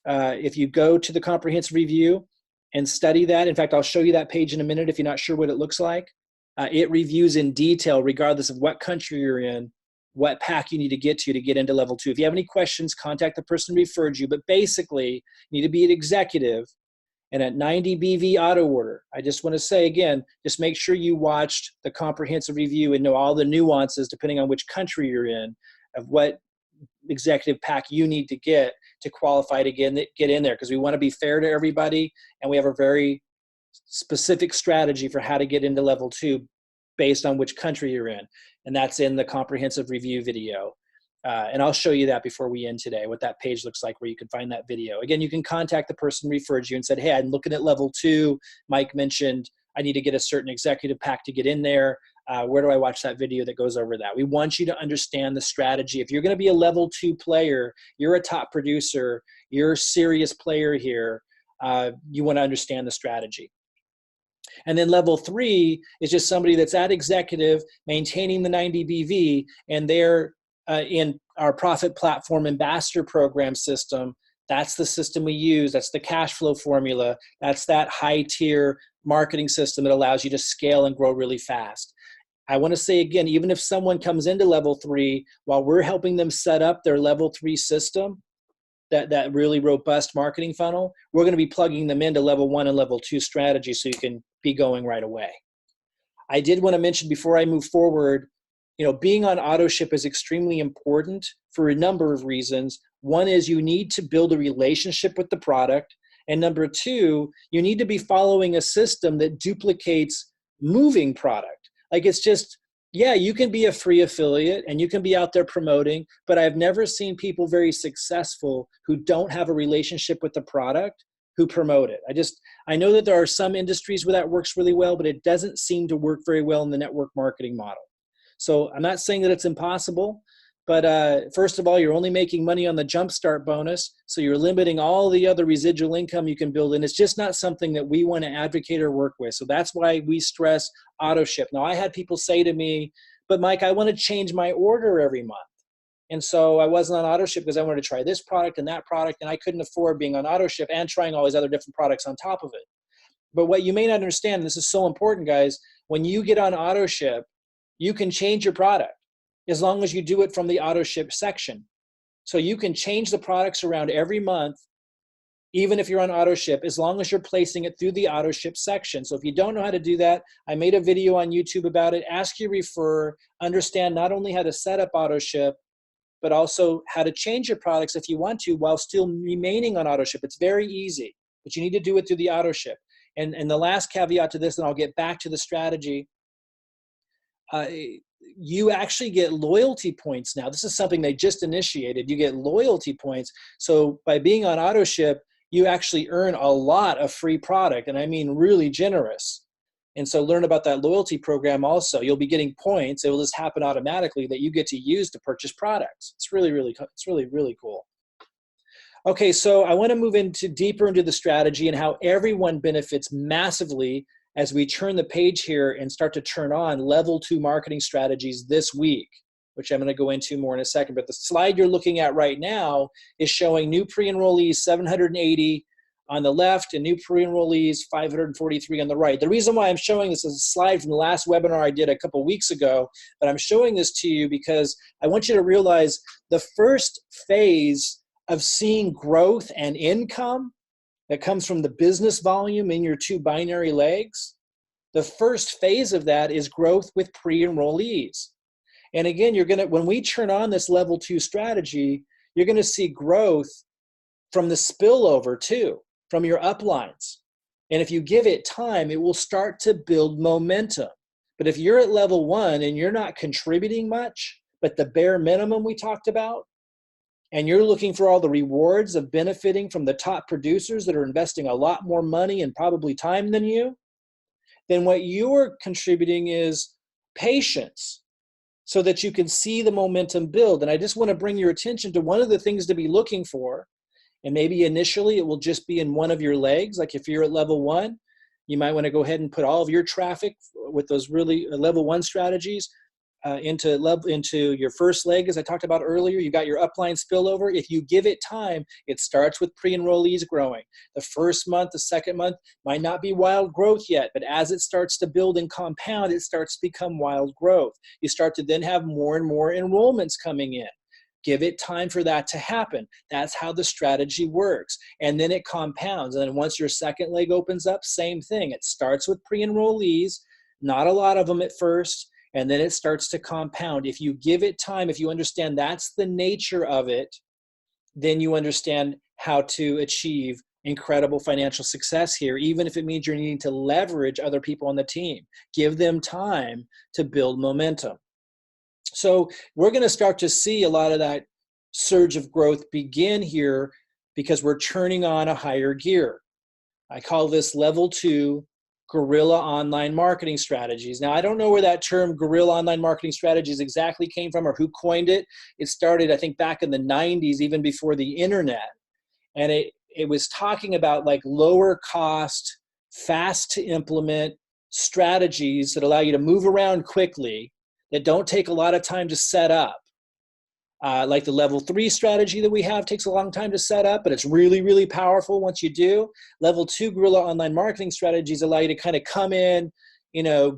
If you go to the comprehensive review and study that, in fact, I'll show you that page in a minute if you're not sure what it looks like. It reviews in detail, regardless of what country you're in, what pack you need to get into level 2. If you have any questions, contact the person who referred you. But basically, you need to be an executive and at 90 BV auto order. I just want to say again, just make sure you watched the comprehensive review and know all the nuances, depending on which country you're in, of what executive pack you need to get to qualify to get in there, because we want to be fair to everybody, and we have a very specific strategy for how to get into level 2 based on which country you're in. And that's in the comprehensive review video. And I'll show you that before we end today, what that page looks like where you can find that video. Again, you can contact the person who referred you and said, hey, I'm looking at level 2. Mike mentioned I need to get a certain executive pack to get in there. Where do I watch that video that goes over that? We want you to understand the strategy. If you're going to be a level 2 player, you're a top producer, you're a serious player here, you want to understand the strategy. And then level 3 is just somebody that's at executive, maintaining the 90 BV, and they're in our Profit Platform Ambassador Program system. That's the system we use. That's the cash flow formula. That's that high-tier marketing system that allows you to scale and grow really fast. I want to say again, even if someone comes into level 3, while we're helping them set up their level 3 system, that really robust marketing funnel, we're going to be plugging them into level 1 and level 2 strategy so you can be going right away. I did want to mention before I move forward, being on auto ship is extremely important for a number of reasons. One is you need to build a relationship with the product. And number 2, you need to be following a system that duplicates moving product. Like, it's just, yeah, you can be a free affiliate and you can be out there promoting, but I've never seen people very successful who don't have a relationship with the product who promote it. I know that there are some industries where that works really well, but it doesn't seem to work very well in the network marketing model. So I'm not saying that it's impossible, but first of all, you're only making money on the jumpstart bonus. So you're limiting all the other residual income you can build. And it's just not something that we want to advocate or work with. So that's why we stress auto ship. Now, I had people say to me, but Mike, I want to change my order every month. And so I wasn't on auto ship because I wanted to try this product and that product, and I couldn't afford being on auto ship and trying all these other different products on top of it. But what you may not understand, and this is so important, guys, when you get on auto ship, you can change your product as long as you do it from the auto ship section. So you can change the products around every month even if you're on auto ship, as long as you're placing it through the auto ship section. So if you don't know how to do that, I made a video on YouTube about it. Ask your referrer, understand not only how to set up auto ship, but also how to change your products if you want to while still remaining on auto ship. It's very easy, but you need to do it through the auto ship. And the last caveat to this, and I'll get back to the strategy, you actually get loyalty points now. This is something they just initiated. You get loyalty points. So by being on auto ship, you actually earn a lot of free product, and I mean really generous. And so learn about that loyalty program also. You'll be getting points. It will just happen automatically that you get to use to purchase products. It's really cool. Okay, so I want to move deeper into the strategy and how everyone benefits massively as we turn the page here and start to turn on level 2 marketing strategies this week, which I'm going to go into more in a second. But the slide you're looking at right now is showing new pre-enrollees 780 on the left and new pre-enrollees 543 on the right. The reason why I'm showing this is a slide from the last webinar I did a couple weeks ago, but I'm showing this to you because I want you to realize the first phase of seeing growth and income that comes from the business volume in your 2 binary legs. The first phase of that is growth with pre-enrollees. And again, when we turn on this level 2 strategy, you're going to see growth from the spillover too, from your uplines. And if you give it time, it will start to build momentum. But if you're at level 1 and you're not contributing much, but the bare minimum we talked about, and you're looking for all the rewards of benefiting from the top producers that are investing a lot more money and probably time than you, then what you're contributing is patience so that you can see the momentum build. And I just want to bring your attention to one of the things to be looking for. And maybe initially it will just be in one of your legs. Like if you're at level 1, you might want to go ahead and put all of your traffic with those really level 1 strategies into your first leg, as I talked about earlier. You got your upline spillover. If you give it time, it starts with pre-enrollees growing. The first month, the second month might not be wild growth yet, but as it starts to build and compound, it starts to become wild growth. You start to then have more and more enrollments coming in. Give it time for that to happen. That's how the strategy works. And then it compounds. And then once your second leg opens up, same thing. It starts with pre-enrollees, not a lot of them at first, and then it starts to compound. If you give it time, if you understand that's the nature of it, then you understand how to achieve incredible financial success here, even if it means you're needing to leverage other people on the team. Give them time to build momentum. So we're going to start to see a lot of that surge of growth begin here because we're turning on a higher gear. I call this level 2 guerrilla online marketing strategies. Now, I don't know where that term guerrilla online marketing strategies exactly came from or who coined it. It started, I think, back in the 90s, even before the internet. And it was talking about like lower cost, fast to implement strategies that allow you to move around quickly, that don't take a lot of time to set up. Like the level 3 strategy that we have takes a long time to set up, but it's really, really powerful once you do. Level 2 guerrilla online marketing strategies allow you to kind of come in,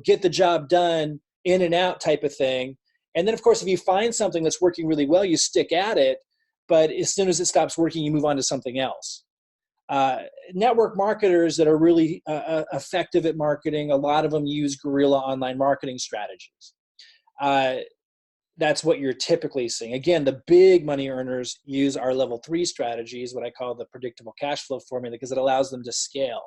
get the job done, in and out type of thing. And then, of course, if you find something that's working really well, you stick at it. But as soon as it stops working, you move on to something else. Network marketers that are really effective at marketing, a lot of them use guerrilla online marketing strategies. That's what you're typically seeing. Again, the big money earners use our level 3 strategies, what I call the predictable cash flow formula, because it allows them to scale.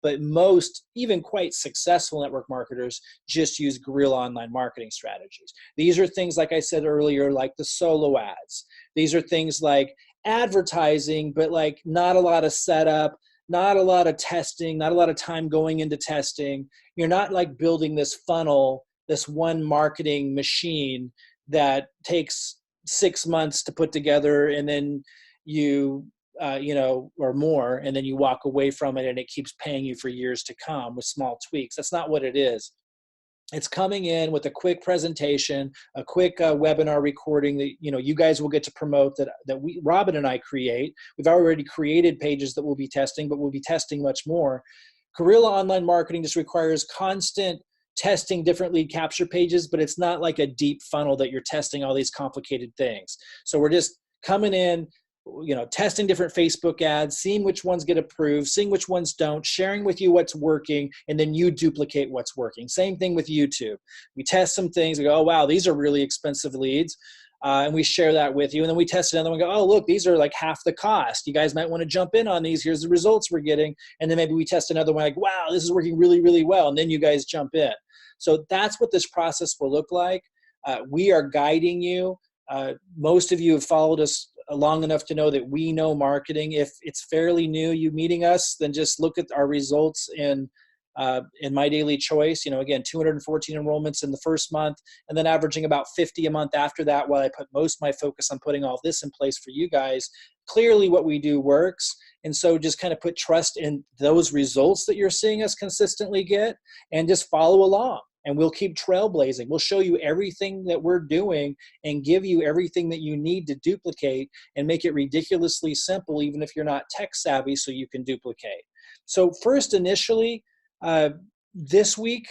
But most, even quite successful network marketers just use guerrilla online marketing strategies. These are things, like I said earlier, like the solo ads. These are things like advertising, but like not a lot of setup, not a lot of testing, not a lot of time going into testing. You're not like building this funnel, this one marketing machine that takes 6 months to put together, and then you, or more, and then you walk away from it and it keeps paying you for years to come with small tweaks. That's not what it is. It's coming in with a quick presentation, a quick webinar recording that you guys will get to promote that Robin and I create. We've already created pages that we'll be testing, but we'll be testing much more. Guerrilla online marketing just requires constant testing different lead capture pages, but it's not like a deep funnel that you're testing all these complicated things. So we're just coming in, testing different Facebook ads, seeing which ones get approved, seeing which ones don't, sharing with you what's working, and then you duplicate what's working. Same thing with YouTube. We test some things. We go, oh, wow, these are really expensive leads. And we share that with you. And then we test another one and go, oh, look, these are like half the cost. You guys might want to jump in on these. Here's the results we're getting. And then maybe we test another one like, wow, this is working really, really well. And then you guys jump in. So that's what this process will look like. We are guiding you. Most of you have followed us long enough to know that we know marketing. If it's fairly new, you meeting us, then just look at our results in My Daily Choice. Again, 214 enrollments in the first month, and then averaging about 50 a month after that, while I put most of my focus on putting all this in place for you guys. Clearly what we do works. And so just kind of put trust in those results that you're seeing us consistently get, and just follow along. And we'll keep trailblazing. We'll show you everything that we're doing and give you everything that you need to duplicate, and make it ridiculously simple, even if you're not tech savvy, so you can duplicate. So first, initially, this week,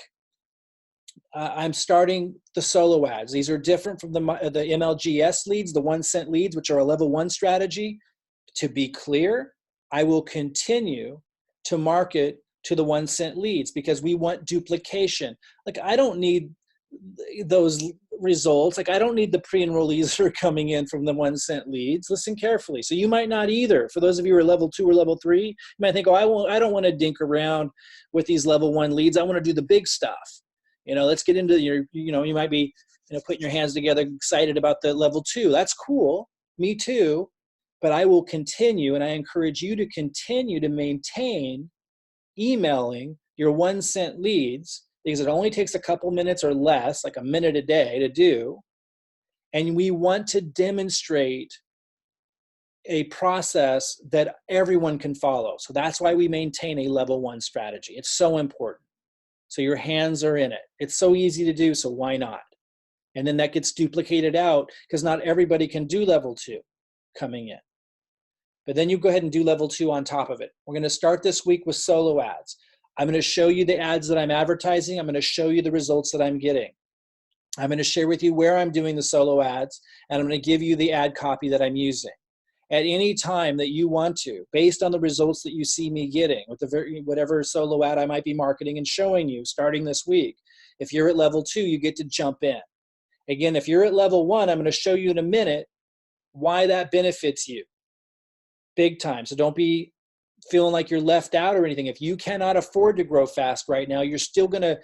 I'm starting the solo ads. These are different from the MLGS leads, the 1 cent leads, which are a level 1 strategy. To be clear, I will continue to market to the 1 cent leads because we want duplication. Like, I don't need those results. Like, I don't need the pre-enrollees that are coming in from the 1 cent leads. Listen carefully. So you might not either. For those of you who are level 2 or level 3, you might think, oh, I don't want to dink around with these level 1 leads. I want to do the big stuff. Let's get into you might be, putting your hands together, excited about the level 2. That's cool. Me too. But I will continue, and I encourage you to continue to maintain emailing your 1 cent leads, because it only takes a couple minutes or less, like a minute a day to do. And we want to demonstrate a process that everyone can follow. So that's why we maintain a level 1 strategy. It's so important. So your hands are in it. It's so easy to do, so why not? And then that gets duplicated out, because not everybody can do level 2 coming in. But then you go ahead and do level 2 on top of it. We're going to start this week with solo ads. I'm going to show you the ads that I'm advertising. I'm going to show you the results that I'm getting. I'm going to share with you where I'm doing the solo ads, and I'm going to give you the ad copy that I'm using. At any time that you want to, based on the results that you see me getting with whatever solo ad I might be marketing and showing you starting this week. If you're at level 2, you get to jump in. Again, if you're at level 1, I'm going to show you in a minute why that benefits you big time. So don't be feeling like you're left out or anything. If you cannot afford to grow fast right now, you're still going to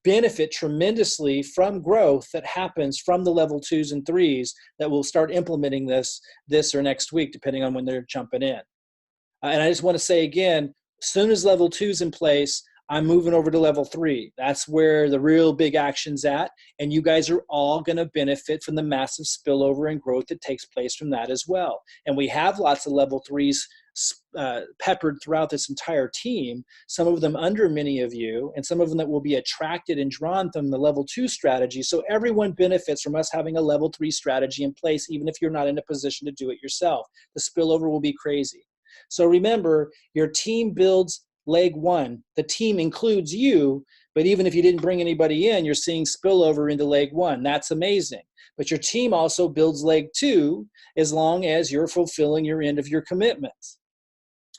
benefit tremendously from growth that happens from the level 2s and 3s that will start implementing this or next week, depending on when they're jumping in. And I just want to say again, as soon as level 2's in place, I'm moving over to level 3. That's where the real big action's at. And you guys are all going to benefit from the massive spillover and growth that takes place from that as well. And we have lots of level 3s peppered throughout this entire team, some of them under many of you, and some of them that will be attracted and drawn from the level 2 strategy. So everyone benefits from us having a level 3 strategy in place, even if you're not in a position to do it yourself. The spillover will be crazy. So remember, your team builds leg 1. The team includes you, but even if you didn't bring anybody in, you're seeing spillover into leg 1. That's amazing. But your team also builds leg 2 as long as you're fulfilling your end of your commitments.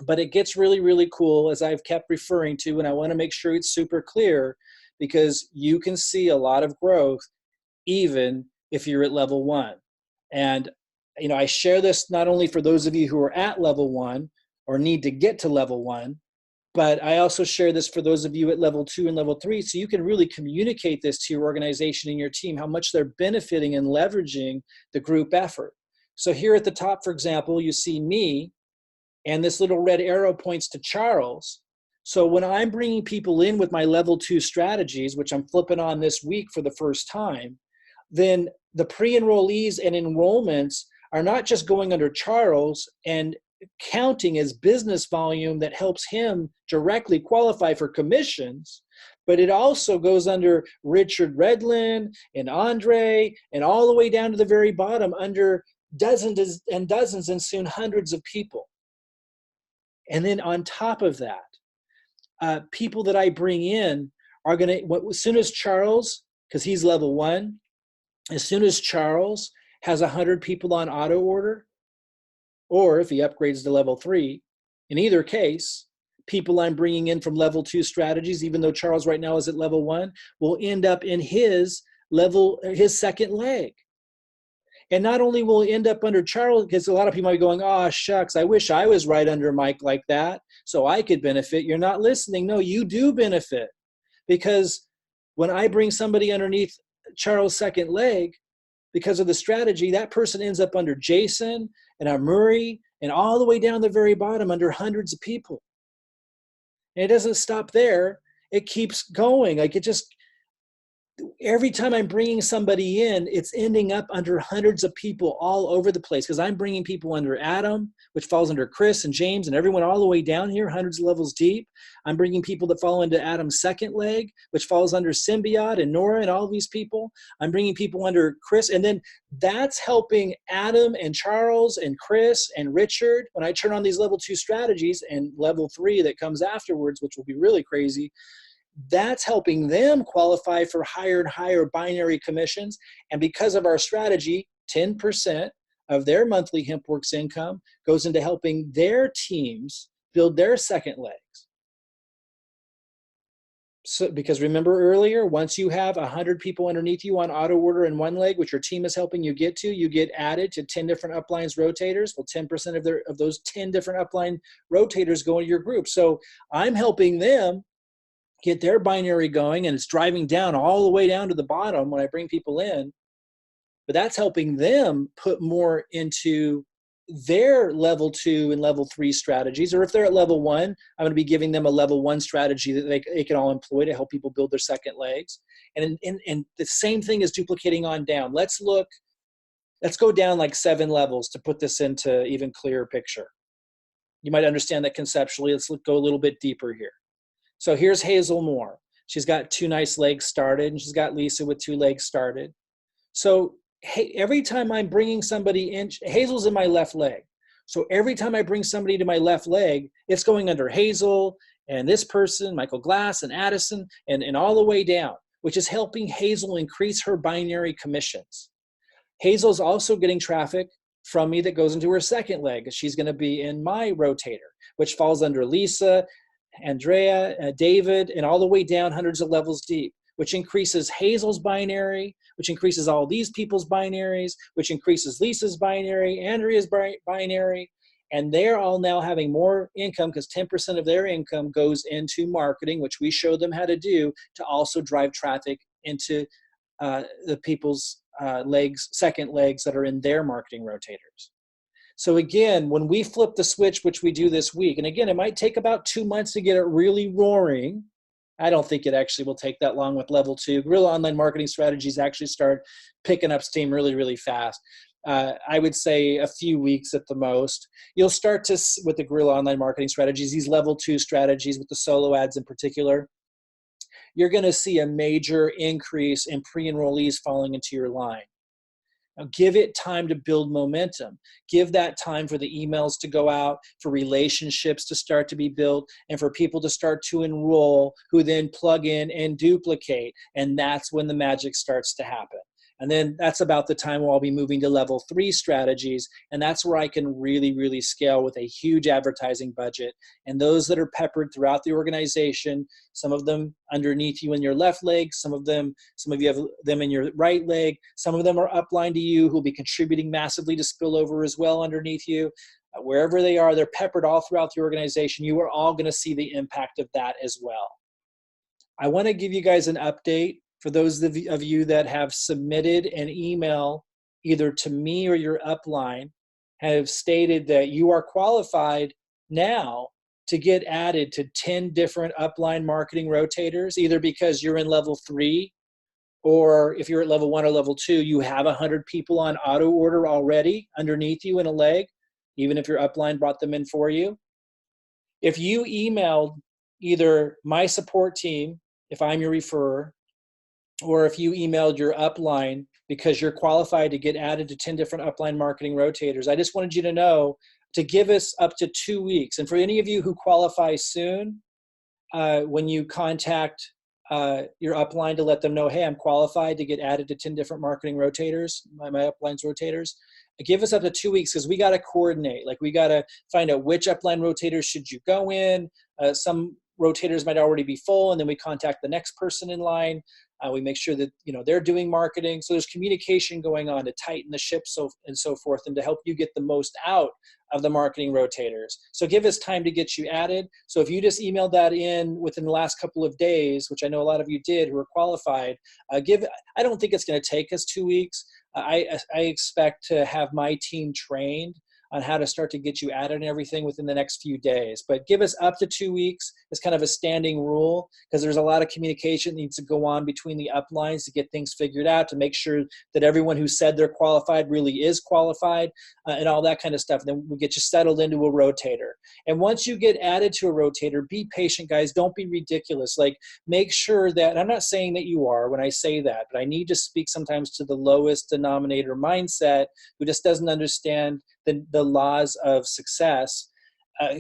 But it gets really, really cool, as I've kept referring to, and I want to make sure it's super clear, because you can see a lot of growth even if you're at level 1. And I share this not only for those of you who are at level 1 or need to get to level 1, but I also share this for those of you at level 2 and level 3, so you can really communicate this to your organization and your team, how much they're benefiting and leveraging the group effort. So here at the top, for example, you see me, and this little red arrow points to Charles. So when I'm bringing people in with my level 2 strategies, which I'm flipping on this week for the first time, then the pre-enrollees and enrollments are not just going under Charles and counting as business volume that helps him directly qualify for commissions, but it also goes under Richard Redlin and Andre, and all the way down to the very bottom under dozens and dozens and soon hundreds of people. And then on top of that, people that I bring in are going to, as soon as Charles, because he's level 1, as soon as Charles has 100 people on auto order, or if he upgrades to level 3. In either case, people I'm bringing in from level 2 strategies, even though Charles right now is at level 1, will end up in his second leg. And not only will he end up under Charles, because a lot of people might be going, oh, shucks, I wish I was right under Mike like that so I could benefit. You're not listening. No, you do benefit. Because when I bring somebody underneath Charles' second leg, because of the strategy, that person ends up under Jason and Murray and all the way down the very bottom under hundreds of people. And it doesn't stop there. It keeps going. Like it just, every time I'm bringing somebody in, it's ending up under hundreds of people all over the place because I'm bringing people under Adam, which falls under Chris and James and everyone all the way down here, hundreds of levels deep. I'm bringing people that fall into Adam's second leg, which falls under Symbiote and Nora and all these people. I'm bringing people under Chris. And then that's helping Adam and Charles and Chris and Richard. When I turn on these level 2 strategies and level 3 that comes afterwards, which will be really crazy, that's helping them qualify for higher and higher binary commissions. And because of our strategy, 10% of their monthly HempWorx income goes into helping their teams build their second legs. So, because remember earlier, once you have 100 people underneath you on auto order in one leg, which your team is helping you get to, you get added to 10 different uplines rotators. Well, 10% of those 10 different upline rotators go into your group. So I'm helping them get their binary going, and it's driving down all the way down to the bottom when I bring people in. But that's helping them put more into their level 2 and level 3 strategies. Or if they're at level 1, I'm going to be giving them a level 1 strategy that they can all employ to help people build their second legs. And the same thing is duplicating on down. Let's go down like 7 levels to put this into even clearer picture. You might understand that conceptually. Let's go a little bit deeper here. So here's Hazel Moore. She's got 2 nice legs started, and she's got Lisa with 2 legs started. So every time I'm bringing somebody in, Hazel's in my left leg. So every time I bring somebody to my left leg, it's going under Hazel and this person, Michael Glass and Addison, and all the way down, which is helping Hazel increase her binary commissions. Hazel's also getting traffic from me that goes into her second leg. She's going to be in my rotator, which falls under Lisa, Andrea, David, and all the way down hundreds of levels deep, which increases Hazel's binary, which increases all these people's binaries, which increases Lisa's binary, Andrea's binary, and they're all now having more income because 10% of their income goes into marketing, which we show them how to do to also drive traffic into the people's second legs that are in their marketing rotators. So again, when we flip the switch, which we do this week, and again, it might take about 2 months to get it really roaring. I don't think it actually will take that long with level 2. Guerrilla online marketing strategies actually start picking up steam really, really fast. I would say a few weeks at the most. You'll start to, with the guerrilla online marketing strategies, these level 2 strategies with the solo ads in particular, you're going to see a major increase in pre-enrollees falling into your line. Now, give it time to build momentum. Give that time for the emails to go out, for relationships to start to be built, and for people to start to enroll who then plug in and duplicate. And that's when the magic starts to happen. And then that's about the time where I'll be moving to level 3 strategies. And that's where I can really, really scale with a huge advertising budget. And those that are peppered throughout the organization, some of them underneath you in your left leg, some of you have them in your right leg, some of them are upline to you who'll be contributing massively to spillover as well underneath you. Wherever they are, they're peppered all throughout the organization. You are all going to see the impact of that as well. I want to give you guys an update. For those of you that have submitted an email either to me or your upline, have stated that you are qualified now to get added to 10 different upline marketing rotators, either because you're in level 3, or if you're at level 1 or level 2, you have 100 people on auto order already underneath you in a leg, even if your upline brought them in for you. If you emailed either my support team, if I'm your referrer, or if you emailed your upline because you're qualified to get added to 10 different upline marketing rotators, I just wanted you to know to give us up to 2 weeks. And for any of you who qualify soon, when you contact your upline to let them know, hey, I'm qualified to get added to 10 different marketing rotators, my upline's rotators. Give us up to 2 weeks because we got to coordinate. Like we got to find out which upline rotators should you go in. Some rotators might already be full, and then we contact the next person in line. We make sure that they're doing marketing. So there's communication going on to tighten the ship, and so forth, and to help you get the most out of the marketing rotators. So give us time to get you added. So if you just emailed that in within the last couple of days, which I know a lot of you did who are qualified, I don't think it's going to take us 2 weeks. I expect to have my team trained on how to start to get you added and everything within the next few days. But give us up to 2 weeks as kind of a standing rule, because there's a lot of communication that needs to go on between the uplines to get things figured out, to make sure that everyone who said they're qualified really is qualified, and all that kind of stuff. Then we get you settled into a rotator. And once you get added to a rotator, be patient, guys. Don't be ridiculous. Like, make sure that, and I'm not saying that you are when I say that, but I need to speak sometimes to the lowest denominator mindset who just doesn't understand the laws of success,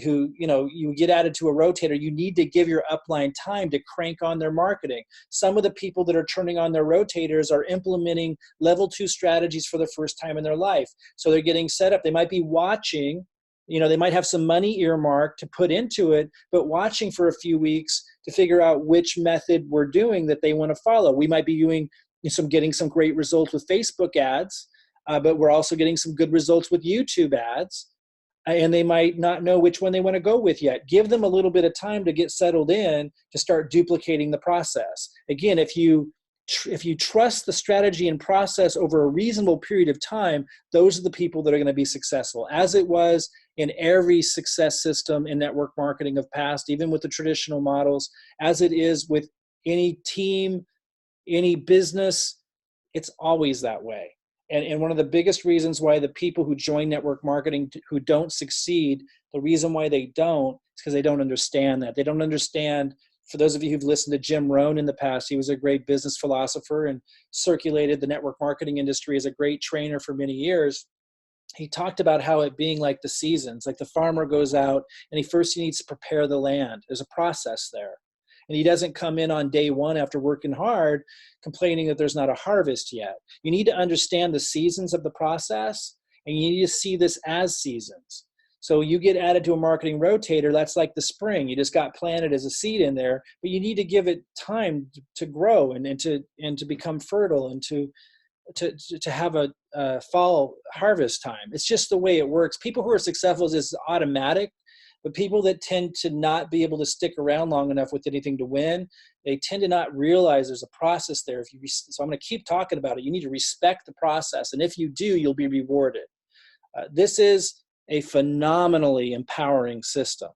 you get added to a rotator, you need to give your upline time to crank on their marketing. Some of the people that are turning on their rotators are implementing level 2 strategies for the first time in their life. So they're getting set up. They might be watching, they might have some money earmarked to put into it, but watching for a few weeks to figure out which method we're doing that they want to follow. We might be getting some great results with Facebook ads, but we're also getting some good results with YouTube ads, and they might not know which one they want to go with yet. Give them a little bit of time to get settled in to start duplicating the process. Again, if you trust the strategy and process over a reasonable period of time, those are the people that are going to be successful, as it was in every success system in network marketing of past, even with the traditional models, as it is with any team, any business. It's always that way. And one of the biggest reasons why the people who join network marketing who don't succeed, the reason why they don't is because they don't understand that. They don't understand, for those of you who've listened to Jim Rohn in the past, he was a great business philosopher and circulated the network marketing industry as a great trainer for many years. He talked about how it being like the seasons, like the farmer goes out and he needs to prepare the land. There's a process there. And he doesn't come in on day one after working hard complaining that there's not a harvest yet. You need to understand the seasons of the process, and you need to see this as seasons. So you get added to a marketing rotator, that's like the spring. You just got planted as a seed in there, but you need to give it time to grow and to become fertile and to have a fall harvest time. It's just the way it works. People who are successful is automatic. But people that tend to not be able to stick around long enough with anything to win, they tend to not realize there's a process there. So I'm going to keep talking about it. You need to respect the process. And if you do, you'll be rewarded. This is a phenomenally empowering system.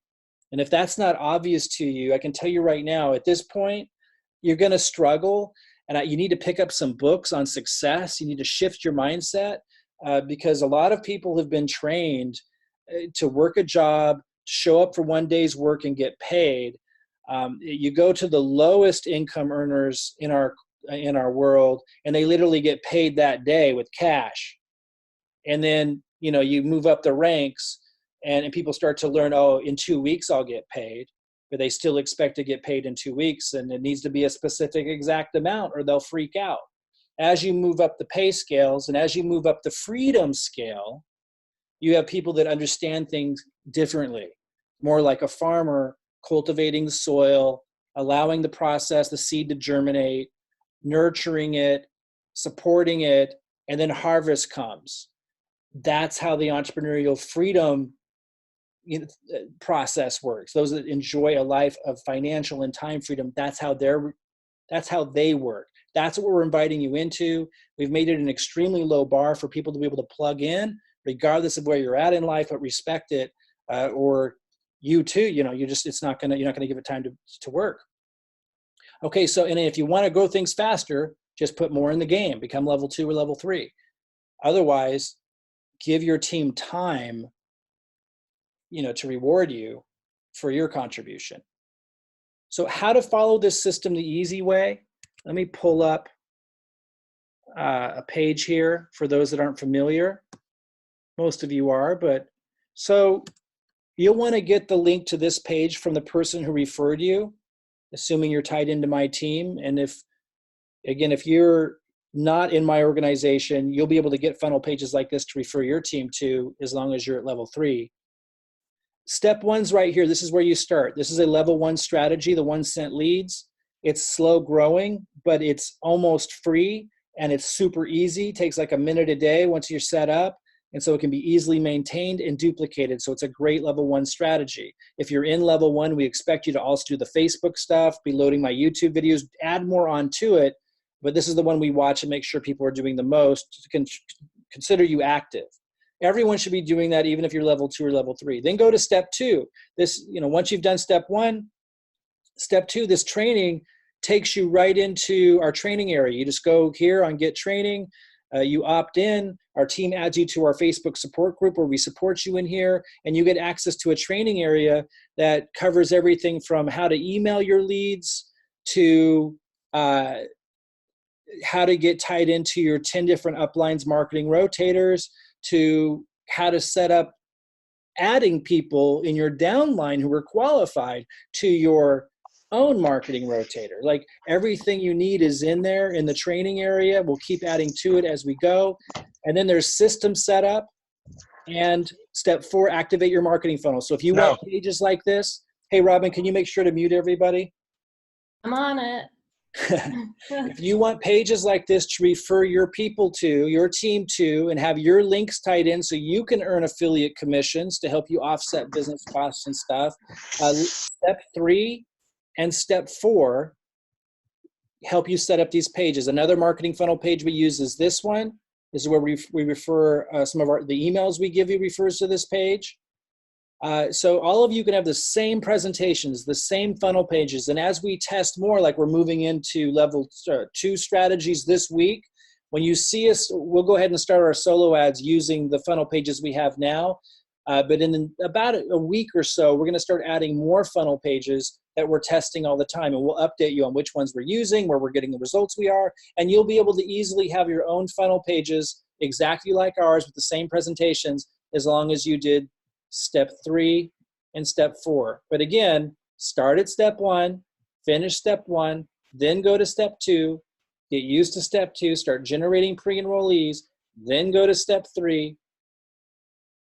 And if that's not obvious to you, I can tell you right now, at this point, you're going to struggle. And you need to pick up some books on success. You need to shift your mindset because a lot of people have been trained to work a job, show up for one day's work and get paid. You go to the lowest income earners in our world, and they literally get paid that day with cash. And then you move up the ranks, and people start to learn, oh, in 2 weeks I'll get paid, but they still expect to get paid in 2 weeks, and it needs to be a specific exact amount, or they'll freak out. As you move up the pay scales, and as you move up the freedom scale, you have people that understand things differently, more like a farmer cultivating the soil, allowing the process, the seed to germinate, nurturing it, supporting it, and then harvest comes. That's how the entrepreneurial freedom process works. Those that enjoy a life of financial and time freedom, that's how they work. That's what we're inviting you into. We've made it an extremely low bar for people to be able to plug in, regardless of where you're at in life, but respect it, or you too, you're not going to give it time to work. Okay. So, and if you want to grow things faster, just put more in the game, become level 2 or level 3. Otherwise, give your team time, to reward you for your contribution. So how to follow this system the easy way? Let me pull up a page here for those that aren't familiar. Most of you are, but so you'll want to get the link to this page from the person who referred you. assuming you're tied into my team. And if you're not in my organization, you'll be able to get funnel pages like this to refer your team to as long as you're at level 3. Step 1's right here. This is where you start. This is a level 1 strategy, the 1-cent leads. It's slow growing, but it's almost free, and it's super easy. It takes like a minute a day once you're set up. And so it can be easily maintained and duplicated. So it's a great level 1 strategy. If you're in level 1, we expect you to also do the Facebook stuff, be loading my YouTube videos, add more onto it. But this is the one we watch and make sure people are doing the most to consider you active. Everyone should be doing that, even if you're level 2 or level 3. Then go to step 2. This, once you've done step 1, step 2, this training takes you right into our training area. You just go here on Get Training. You opt in, our team adds you to our Facebook support group where we support you in here, and you get access to a training area that covers everything from how to email your leads to how to get tied into your 10 different uplines marketing rotators to how to set up adding people in your downline who are qualified to your own marketing rotator. Like everything you need is in there in the training area. We'll keep adding to it as we go. And then there's system setup and step 4, activate your marketing funnel. So if you want pages like this, hey, Robin, can you make sure to mute everybody? I'm on it. If you want pages like this to refer your people to, your team to, and have your links tied in so you can earn affiliate commissions to help you offset business costs and stuff, step 3 and step 4 help you set up these pages. Another marketing funnel page we use is this one. This is where we refer some of the emails we give you refers to this page. So all of you can have the same presentations, the same funnel pages. And as we test more, like we're moving into level 2 strategies this week, when you see us, we'll go ahead and start our solo ads using the funnel pages we have now. But in about a week or so, we're going to start adding more funnel pages that we're testing all the time. And we'll update you on which ones we're using, where we're getting the results we are. And you'll be able to easily have your own funnel pages exactly like ours with the same presentations as long as you did step 3 and step 4. But again, start at step 1, finish step 1, then go to step 2, get used to step 2, start generating pre-enrollees, then go to step 3,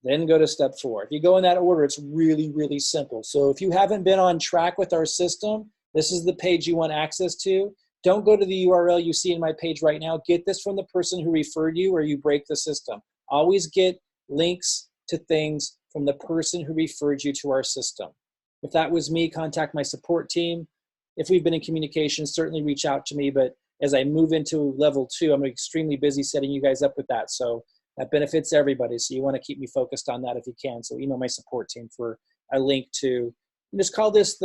then go to step 4. If you go in that order, it's really, really simple. So if you haven't been on track with our system, this is the page you want access to. Don't go to the URL you see in my page right now. Get this from the person who referred you or you break the system. Always get links to things from the person who referred you to our system. If that was me, contact my support team. If we've been in communication, certainly reach out to me. But as I move into level 2, I'm extremely busy setting you guys up with that. So that benefits everybody. So you want to keep me focused on that if you can. So email my support team for a link to, just call this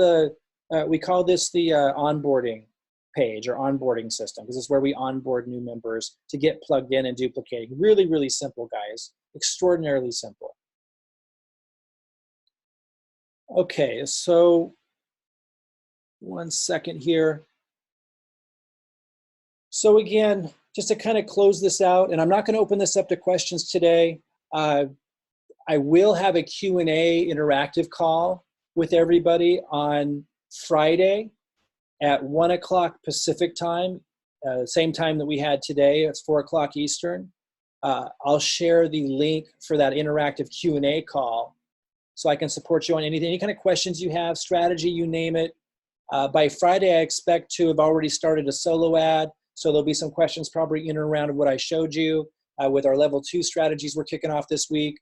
we call this the onboarding page or onboarding system. This is where we onboard new members to get plugged in and duplicating. Really, really simple, guys. Extraordinarily simple. Okay, so one second here. So again, just to kind of close this out, and I'm not going to open this up to questions today. I will have a Q&A interactive call with everybody on Friday at 1 o'clock Pacific time, same time that we had today. It's 4 o'clock Eastern. I'll share the link for that interactive Q&A call so I can support you on anything, any kind of questions you have, strategy, you name it. By Friday, I expect to have already started a solo ad. So there'll be some questions probably in and around what I showed you with our level 2 strategies we're kicking off this week.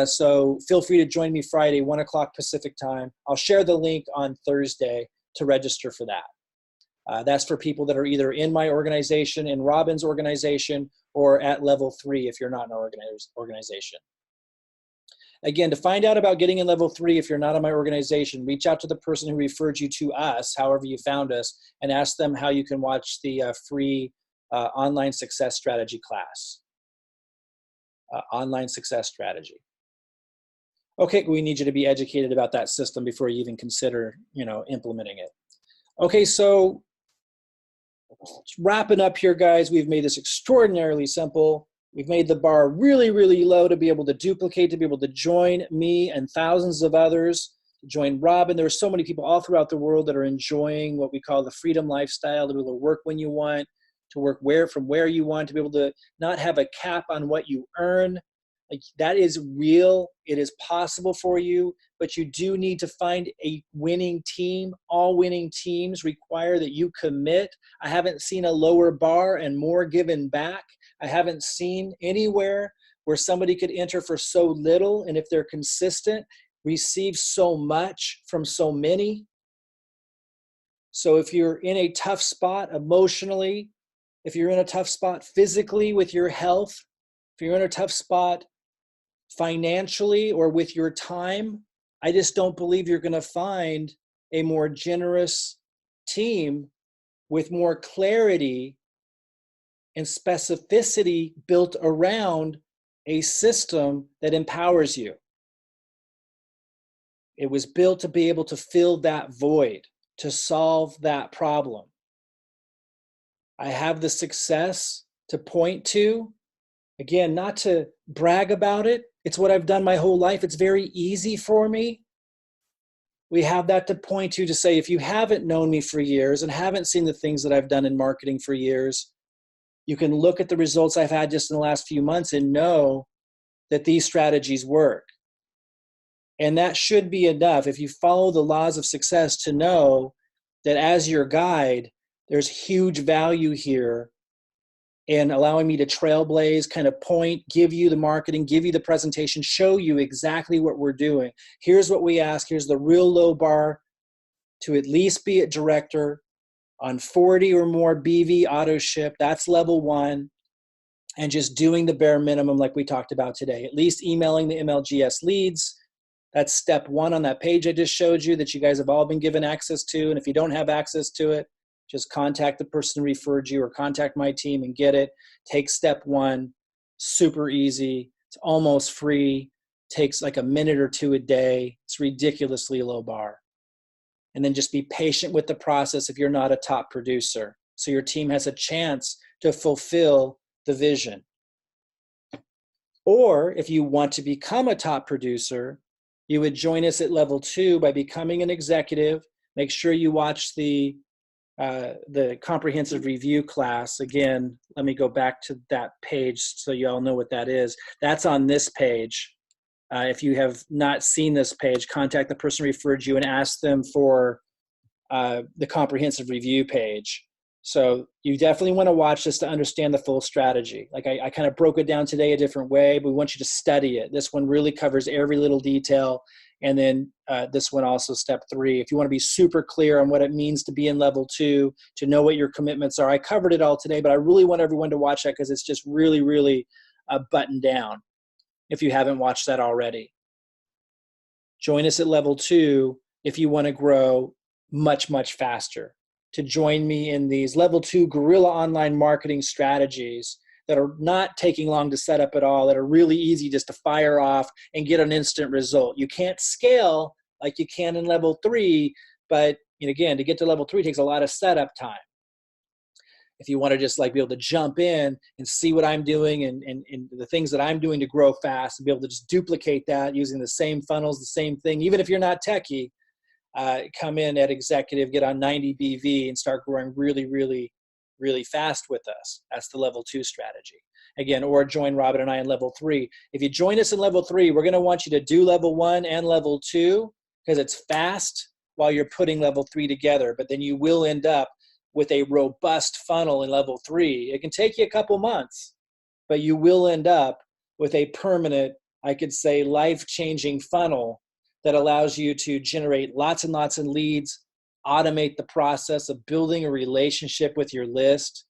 So feel free to join me Friday, 1 o'clock Pacific time. I'll share the link on Thursday to register for that. That's for people that are either in my organization, in Robin's organization, or at level 3 if you're not in our organization. Again, to find out about getting in level 3, if you're not in my organization, reach out to the person who referred you to us, however you found us, and ask them how you can watch the free online success strategy class. Online success strategy. Okay, we need you to be educated about that system before you even consider, implementing it. Okay, so wrapping up here, guys, we've made this extraordinarily simple. We've made the bar really, really low to be able to duplicate, to be able to join me and thousands of others join Robin. There are so many people all throughout the world that are enjoying what we call the freedom lifestyle, to be able to work when you want, to work from where you want, to be able to not have a cap on what you earn. Like, that is real. It is possible for you, but you do need to find a winning team. All winning teams require that you commit. I haven't seen a lower bar and more given back. I haven't seen anywhere where somebody could enter for so little, and if they're consistent, receive so much from so many. So if you're in a tough spot emotionally, if you're in a tough spot physically with your health, if you're in a tough spot financially or with your time, I just don't believe you're going to find a more generous team with more clarity and specificity built around a system that empowers you. It was built to be able to fill that void, to solve that problem. I have the success to point to. Again, not to brag about it. It's what I've done my whole life. It's very easy for me. We have that to point to say, if you haven't known me for years and haven't seen the things that I've done in marketing for years, you can look at the results I've had just in the last few months and know that these strategies work. And that should be enough, if you follow the laws of success, to know that as your guide, there's huge value here in allowing me to trailblaze, kind of point, give you the marketing, give you the presentation, show you exactly what we're doing. Here's what we ask. Here's the real low bar to at least be at director on 40 or more BV auto ship. That's level 1. And just doing the bare minimum like we talked about today. At least emailing the MLGS leads. That's step 1 on that page I just showed you that you guys have all been given access to. And if you don't have access to it, just contact the person who referred you or contact my team and get it. Take step 1, super easy. It's almost free. Takes like a minute or 2 a day. It's ridiculously low bar. And then just be patient with the process if you're not a top producer, so your team has a chance to fulfill the vision. Or if you want to become a top producer, you would join us at level 2 by becoming an executive. Make sure you watch the comprehensive review class. Again, let me go back to that page so you all know what that is. That's on this page. If you have not seen this page, contact the person who referred you and ask them for the comprehensive review page. So you definitely want to watch this to understand the full strategy. Like I kind of broke it down today a different way, but we want you to study it. This one really covers every little detail. And then this one also, step 3, if you want to be super clear on what it means to be in level 2, to know what your commitments are. I covered it all today, but I really want everyone to watch that because it's just really, really buttoned down if you haven't watched that already. Join us at level 2 if you want to grow much, much faster. To join me in these level 2 guerrilla online marketing strategies that are not taking long to set up at all, that are really easy just to fire off and get an instant result. You can't scale like you can in level 3, but again, to get to level 3 takes a lot of setup time. If you want to just like be able to jump in and see what I'm doing and the things that I'm doing to grow fast and be able to just duplicate that using the same funnels, the same thing, even if you're not techie, come in at executive, get on 90 BV and start growing really, really, really fast with us. That's the level 2 strategy. Again, or join Robin and I in level 3. If you join us in level 3, we're going to want you to do level 1 and level 2 because it's fast while you're putting level 3 together, but then you will end up with a robust funnel in level 3. It can take you a couple months, but you will end up with a permanent, I could say, life-changing funnel that allows you to generate lots and lots of leads, automate the process of building a relationship with your list,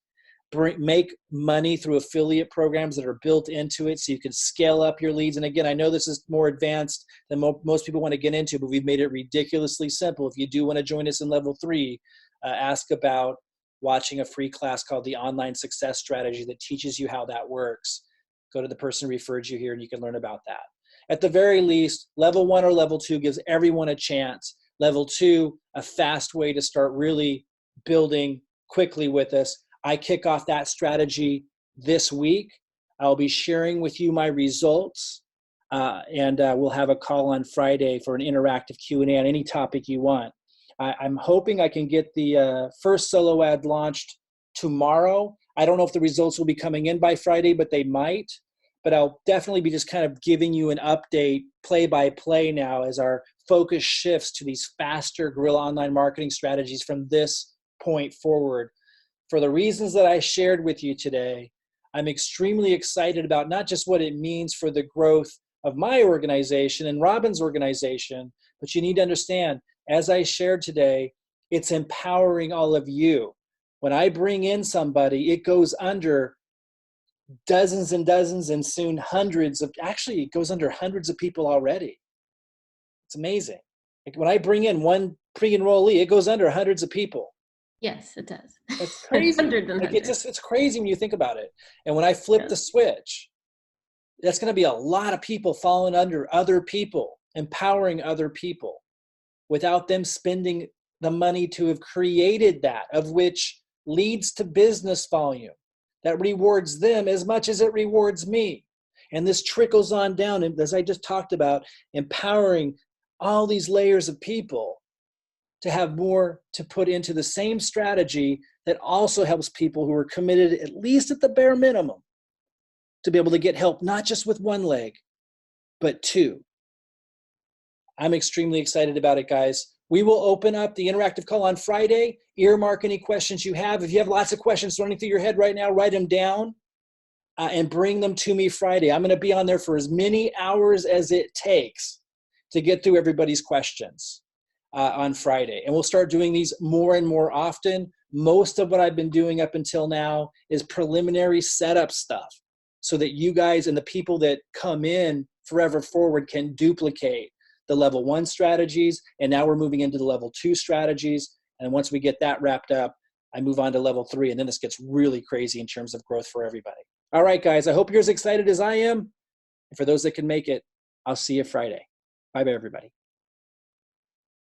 make money through affiliate programs that are built into it so you can scale up your leads. And again, I know this is more advanced than most people want to get into, but we've made it ridiculously simple. If you do want to join us in level 3, ask about watching a free class called the Online Success Strategy that teaches you how that works. Go to the person who referred you here and you can learn about that. At the very least, level 1 or level 2 gives everyone a chance. Level 2, a fast way to start really building quickly with us. I kick off that strategy this week. I'll be sharing with you my results. and we'll have a call on Friday for an interactive Q&A on any topic you want. I'm hoping I can get the first solo ad launched tomorrow. I don't know if the results will be coming in by Friday, but they might. But I'll definitely be just kind of giving you an update play by play now as our focus shifts to these faster guerrilla online marketing strategies from this point forward. For the reasons that I shared with you today, I'm extremely excited about not just what it means for the growth of my organization and Robin's organization, but you need to understand, as I shared today, it's empowering all of you. When I bring in somebody, it goes under dozens and dozens and soon hundreds of, actually it goes under hundreds of people already. It's amazing. Like when I bring in one pre-enrollee, it goes under hundreds of people. Yes, it does. It's crazy. Hundreds and like hundreds. it's crazy when you think about it. And when I flip the switch, that's going to be a lot of people falling under other people, empowering other people without them spending the money to have created that, of which leads to business volume that rewards them as much as it rewards me. And this trickles on down, and as I just talked about, empowering all these layers of people to have more to put into the same strategy that also helps people who are committed, at least at the bare minimum, to be able to get help, not just with one leg, but two. I'm extremely excited about it, guys. We will open up the interactive call on Friday. Earmark any questions you have. If you have lots of questions running through your head right now, write them down and bring them to me Friday. I'm going to be on there for as many hours as it takes to get through everybody's questions on Friday. And we'll start doing these more and more often. Most of what I've been doing up until now is preliminary setup stuff so that you guys and the people that come in forever forward can duplicate the level 1 strategies. And now we're moving into the level 2 strategies. And once we get that wrapped up, I move on to level 3. And then this gets really crazy in terms of growth for everybody. All right, guys, I hope you're as excited as I am. And for those that can make it, I'll see you Friday. Bye-bye, everybody.